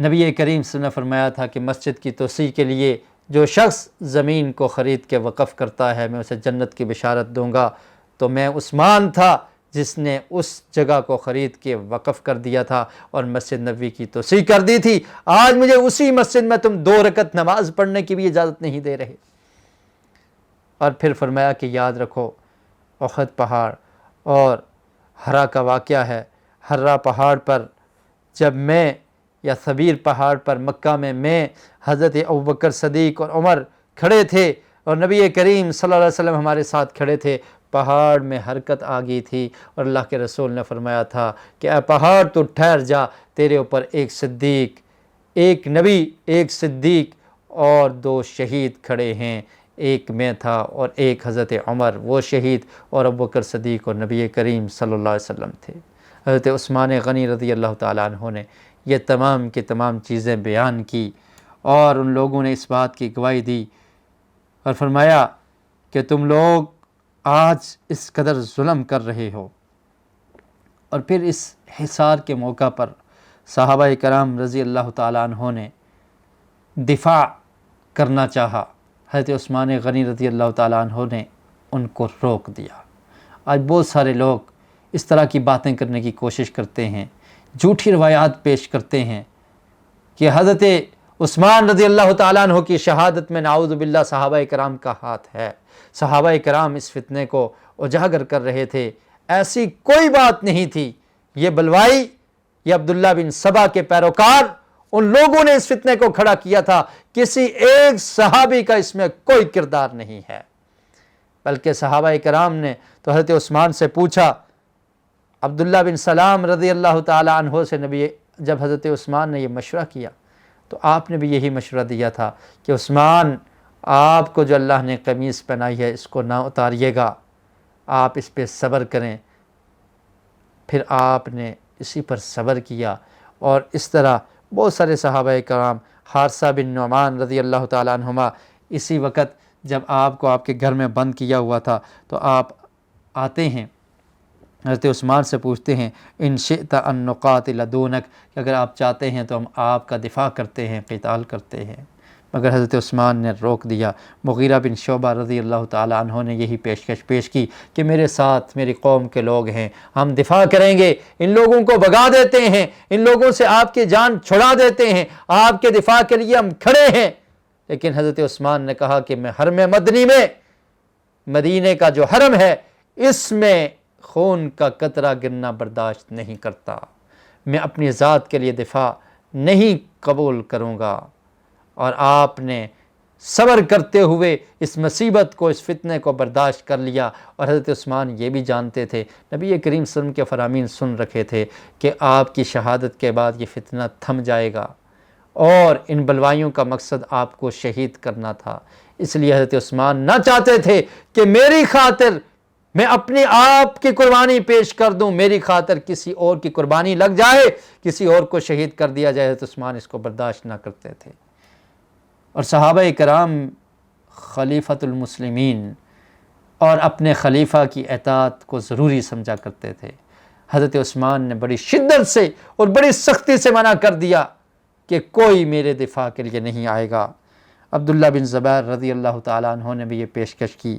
نبی کریم صلی اللہ علیہ وسلم نے فرمایا تھا کہ مسجد کی توسیع کے لیے جو شخص زمین کو خرید کے وقف کرتا ہے میں اسے جنت کی بشارت دوں گا، تو میں عثمان تھا جس نے اس جگہ کو خرید کے وقف کر دیا تھا اور مسجد نبوی کی توسیع کر دی تھی۔ آج مجھے اسی مسجد میں تم 2 رکعت نماز پڑھنے کی بھی اجازت نہیں دے رہے۔ اور پھر فرمایا کہ یاد رکھو احد پہاڑ اور ہرا کا واقعہ ہے۔ ہرا پہاڑ پر جب میں یا صبیر پہاڑ پر مکہ میں حضرت ابوبکر صدیق اور عمر کھڑے تھے اور نبی کریم صلی اللہ علیہ وسلم ہمارے ساتھ کھڑے تھے، پہاڑ میں حرکت آ گئی تھی اور اللہ کے رسول نے فرمایا تھا کہ اے پہاڑ تو ٹھہر جا، تیرے اوپر ایک صدیق، ایک نبی، ایک صدیق اور 2 شہید کھڑے ہیں، ایک میں تھا اور ایک حضرت عمر وہ شہید، اور ابوبکر صدیق اور نبی کریم صلی اللہ علیہ وسلم تھے۔ حضرت عثمان غنی رضی اللہ تعالیٰ عنہ نے یہ تمام کی تمام چیزیں بیان کی اور ان لوگوں نے اس بات کی گواہی دی اور فرمایا کہ تم لوگ آج اس قدر ظلم کر رہے ہو۔ اور پھر اس حصار کے موقع پر صحابہ کرام رضی اللہ تعالیٰ عنہ نے دفاع کرنا چاہا، حضرت عثمان غنی رضی اللہ تعالیٰ عنہ نے ان کو روک دیا۔ آج بہت سارے لوگ اس طرح کی باتیں کرنے کی کوشش کرتے ہیں، جھوٹی روایات پیش کرتے ہیں کہ حضرت عثمان رضی اللہ تعالیٰ عنہ کی شہادت میں نعوذ باللہ صحابہ کرام کا ہاتھ ہے، صحابہ کرام اس فتنے کو اجاگر کر رہے تھے۔ ایسی کوئی بات نہیں تھی۔ یہ بلوائی، یہ عبداللہ بن سبا کے پیروکار، ان لوگوں نے اس فتنے کو کھڑا کیا تھا، کسی ایک صحابی کا اس میں کوئی کردار نہیں ہے۔ بلکہ صحابہ کرام نے تو حضرت عثمان سے پوچھا، عبداللہ بن سلام رضی اللہ تعالیٰ عنہ سے نبی جب حضرت عثمان نے یہ مشورہ کیا تو آپ نے بھی یہی مشورہ دیا تھا کہ عثمان، آپ کو جو اللہ نے قمیص پہنائی ہے اس کو نہ اتاریے گا، آپ اس پہ صبر کریں۔ پھر آپ نے اسی پر صبر کیا اور اس طرح بہت سارے صحابہ کرام، حارثہ بن نعمان رضی اللہ تعالیٰ عنہما، اسی وقت جب آپ کو آپ کے گھر میں بند کیا ہوا تھا تو آپ آتے ہیں حضرت عثمان سے پوچھتے ہیں، ان شئت ان نقاتل دونک، کہ اگر آپ چاہتے ہیں تو ہم آپ کا دفاع کرتے ہیں، قتال کرتے ہیں۔ مگر حضرت عثمان نے روک دیا۔ مغیرہ بن شعبہ رضی اللہ تعالیٰ عنہ نے یہی پیشکش پیش کی کہ میرے ساتھ میری قوم کے لوگ ہیں، ہم دفاع کریں گے، ان لوگوں کو بھگا دیتے ہیں، ان لوگوں سے آپ کی جان چھڑا دیتے ہیں، آپ کے دفاع کے لیے ہم کھڑے ہیں۔ لیکن حضرت عثمان نے کہا کہ میں حرم مدنی میں، مدینے کا جو حرم ہے، اس میں خون کا قطرہ گرنا برداشت نہیں کرتا، میں اپنی ذات کے لیے دفاع نہیں قبول کروں گا۔ اور آپ نے صبر کرتے ہوئے اس مصیبت کو، اس فتنے کو برداشت کر لیا۔ اور حضرت عثمان یہ بھی جانتے تھے، نبی کریم صلی اللہ علیہ وسلم کے فرامین سن رکھے تھے کہ آپ کی شہادت کے بعد یہ فتنہ تھم جائے گا اور ان بلوائیوں کا مقصد آپ کو شہید کرنا تھا۔ اس لیے حضرت عثمان نہ چاہتے تھے کہ میری خاطر میں اپنی آپ کی قربانی پیش کر دوں، میری خاطر کسی اور کی قربانی لگ جائے، کسی اور کو شہید کر دیا جائے۔ حضرت عثمان اس کو برداشت نہ کرتے تھے۔ اور صحابہ کرام خلیفۃ المسلمین اور اپنے خلیفہ کی اطاعت کو ضروری سمجھا کرتے تھے۔ حضرت عثمان نے بڑی شدت سے اور بڑی سختی سے منع کر دیا کہ کوئی میرے دفاع کے لیے نہیں آئے گا۔ عبداللہ بن زبیر رضی اللہ تعالیٰ عنہ نے بھی یہ پیشکش کی،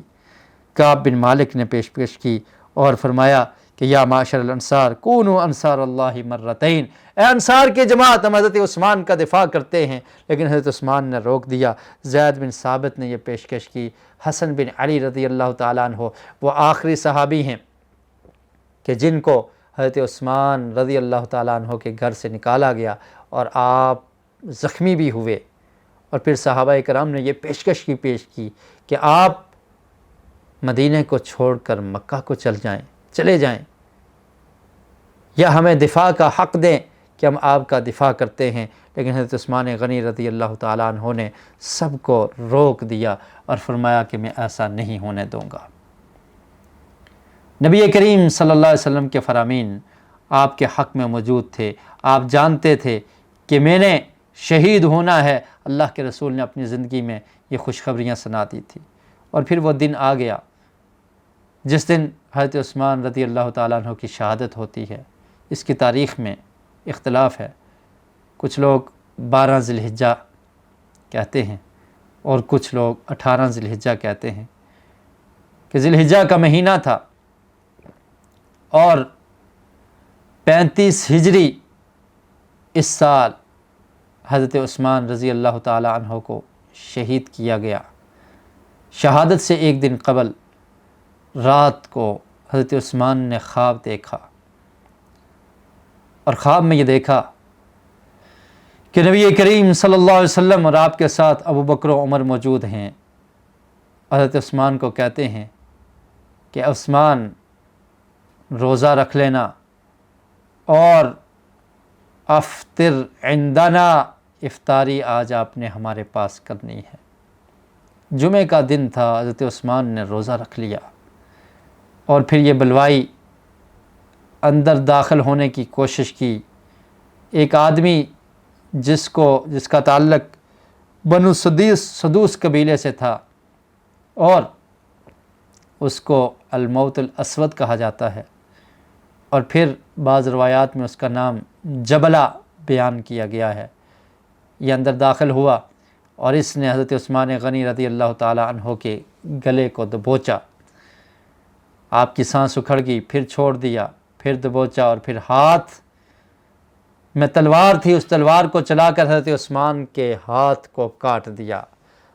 کعب بن مالک نے پیشکش کی اور فرمایا کہ یا معاشر الانصار کونوا انصار اللہ مرتین، اے انصار کی جماعت، ہم حضرت عثمان کا دفاع کرتے ہیں۔ لیکن حضرت عثمان نے روک دیا۔ زید بن ثابت نے یہ پیشکش کی، حسن بن علی رضی اللہ تعالیٰ عنہ، وہ آخری صحابی ہیں کہ جن کو حضرت عثمان رضی اللہ تعالیٰ عنہ کے گھر سے نکالا گیا اور آپ زخمی بھی ہوئے۔ اور پھر صحابہ کرام نے یہ پیشکش پیش کی کہ آپ مدینے کو چھوڑ کر مکہ کو چلے جائیں، یا ہمیں دفاع کا حق دیں کہ ہم آپ کا دفاع کرتے ہیں۔ لیکن حضرت عثمان غنی رضی اللہ تعالیٰ عنہ نے سب کو روک دیا اور فرمایا کہ میں ایسا نہیں ہونے دوں گا۔ نبی کریم صلی اللہ علیہ وسلم کے فرامین آپ کے حق میں موجود تھے، آپ جانتے تھے کہ میں نے شہید ہونا ہے۔ اللہ کے رسول نے اپنی زندگی میں یہ خوشخبریاں سنا دی تھی۔ اور پھر وہ دن آ گیا جس دن حضرت عثمان رضی اللہ تعالیٰ عنہ کی شہادت ہوتی ہے۔ اس کی تاریخ میں اختلاف ہے، کچھ لوگ 12 ذی الحجہ کہتے ہیں اور کچھ لوگ 18 ذی الحجہ کہتے ہیں کہ ذی الحجہ کا مہینہ تھا اور 35 ہجری اس سال حضرت عثمان رضی اللہ تعالی عنہ کو شہید کیا گیا۔ شہادت سے ایک دن قبل رات کو حضرت عثمان نے خواب دیکھا اور خواب میں یہ دیکھا کہ نبی کریم صلی اللہ علیہ وسلم اور آپ کے ساتھ ابو بکر و عمر موجود ہیں۔ حضرت عثمان کو کہتے ہیں کہ عثمان روزہ رکھ لینا اور افطر عندنا، افطاری آج آپ نے ہمارے پاس کرنی ہے۔ جمعہ کا دن تھا، حضرت عثمان نے روزہ رکھ لیا اور پھر یہ بلوائی اندر داخل ہونے کی کوشش کی۔ ایک آدمی جس کا تعلق بنو سدوس قبیلے سے تھا اور اس کو الموت الاسود کہا جاتا ہے، اور پھر بعض روایات میں اس کا نام جبلہ بیان کیا گیا ہے۔ یہ اندر داخل ہوا اور اس نے حضرت عثمان غنی رضی اللہ تعالی عنہ کے گلے کو دبوچا۔ آپ کی سانس اکھڑ گئی، پھر چھوڑ دیا، پھر دبوچا، اور پھر ہاتھ میں تلوار تھی، اس تلوار کو چلا کر حضرت عثمان کے ہاتھ کو کاٹ دیا۔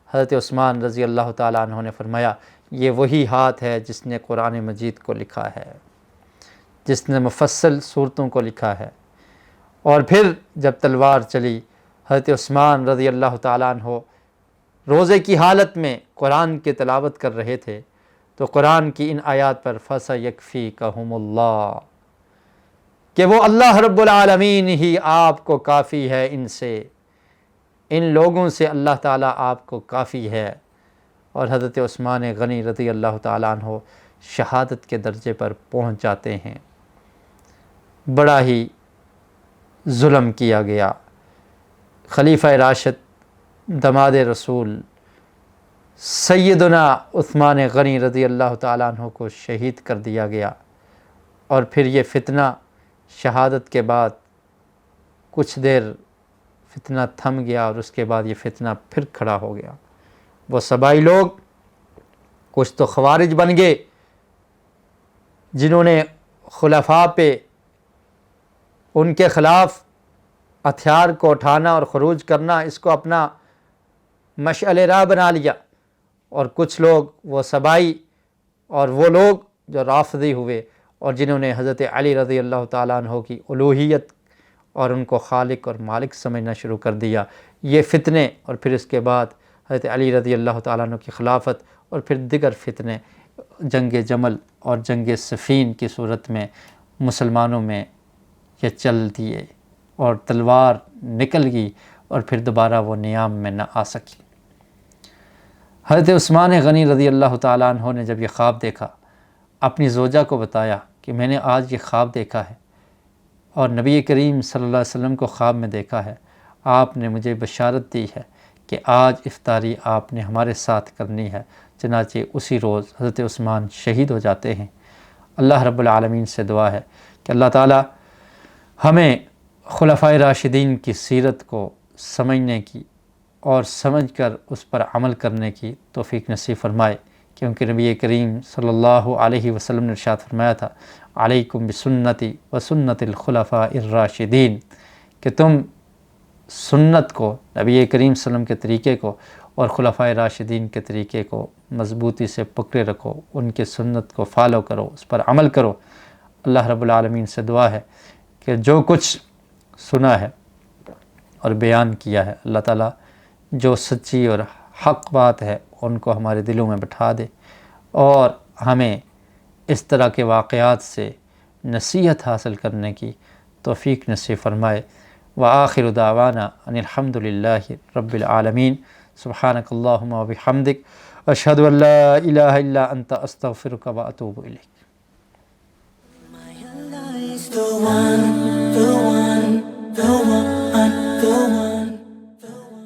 حضرت عثمان رضی اللہ تعالی عنہ نے فرمایا یہ وہی ہاتھ ہے جس نے قرآن مجید کو لکھا ہے، جس نے مفصل صورتوں کو لکھا ہے۔ اور پھر جب تلوار چلی، حضرت عثمان رضی اللہ تعالیٰ عنہ روزے کی حالت میں قرآن کی تلاوت کر رہے تھے تو قرآن کی ان آیات پر فَسَيَكْفِيكَهُمُ اللَّهُ، کہ وہ اللہ رب العالمین ہی آپ کو کافی ہے، ان لوگوں سے اللہ تعالیٰ آپ کو کافی ہے۔ اور حضرت عثمان غنی رضی اللہ تعالیٰ عنہ شہادت کے درجے پر پہنچ جاتے ہیں۔ بڑا ہی ظلم کیا گیا، خلیفہ راشد دماد رسول سیدنا عثمان غنی رضی اللہ تعالیٰ عنہ کو شہید کر دیا گیا۔ اور پھر یہ فتنہ شہادت کے بعد کچھ دیر فتنہ تھم گیا اور اس کے بعد یہ فتنہ پھر کھڑا ہو گیا۔ وہ سبائی لوگ کچھ تو خوارج بن گئے جنہوں نے خلفاء پہ ان کے خلاف ہتھیار کو اٹھانا اور خروج کرنا اس کو اپنا مشعل راہ بنا لیا، اور کچھ لوگ وہ سبائی اور وہ لوگ جو رافضی ہوئے اور جنہوں نے حضرت علی رضی اللہ تعالیٰ عنہ کی الوہیت اور ان کو خالق اور مالک سمجھنا شروع کر دیا۔ یہ فتنے اور پھر اس کے بعد حضرت علی رضی اللہ تعالیٰ عنہ کی خلافت اور پھر دیگر فتنے جنگ جمل اور جنگ صفین کی صورت میں مسلمانوں میں یہ چل دیے اور تلوار نکل گئی اور پھر دوبارہ وہ نیام میں نہ آ سکی۔ حضرت عثمان غنی رضی اللہ تعالیٰ عنہ نے جب یہ خواب دیکھا، اپنی زوجہ کو بتایا کہ میں نے آج یہ خواب دیکھا ہے اور نبی کریم صلی اللہ علیہ وسلم کو خواب میں دیکھا ہے، آپ نے مجھے بشارت دی ہے کہ آج افطاری آپ نے ہمارے ساتھ کرنی ہے۔ چنانچہ اسی روز حضرت عثمان شہید ہو جاتے ہیں۔ اللہ رب العالمین سے دعا ہے کہ اللہ تعالی ہمیں خلفائے راشدین کی سیرت کو سمجھنے کی اور سمجھ کر اس پر عمل کرنے کی توفیق نصیب فرمائے، کیونکہ نبی کریم صلی اللہ علیہ وسلم نے ارشاد فرمایا تھا علیکم بسنتی و سنت الخلفاء الراشدین، کہ تم سنت کو، نبی کریم صلی اللہ علیہ وسلم کے طریقے کو اور خلفائے راشدین کے طریقے کو مضبوطی سے پکڑے رکھو، ان کے سنت کو فالو کرو، اس پر عمل کرو۔ اللہ رب العالمین سے دعا ہے کہ جو کچھ سنا ہے اور بیان کیا ہے، اللہ تعالیٰ جو سچی اور حق بات ہے ان کو ہمارے دلوں میں بٹھا دے اور ہمیں اس طرح کے واقعات سے نصیحت حاصل کرنے کی توفیق نصیب فرمائے۔ وآخر دعوانا ان الحمد للہ رب العالمین۔ سبحانک اللہم و بحمدک، اشہد ان لا الہ الا انت، استغفرک و اتوب الیک۔ The one, the one, the one.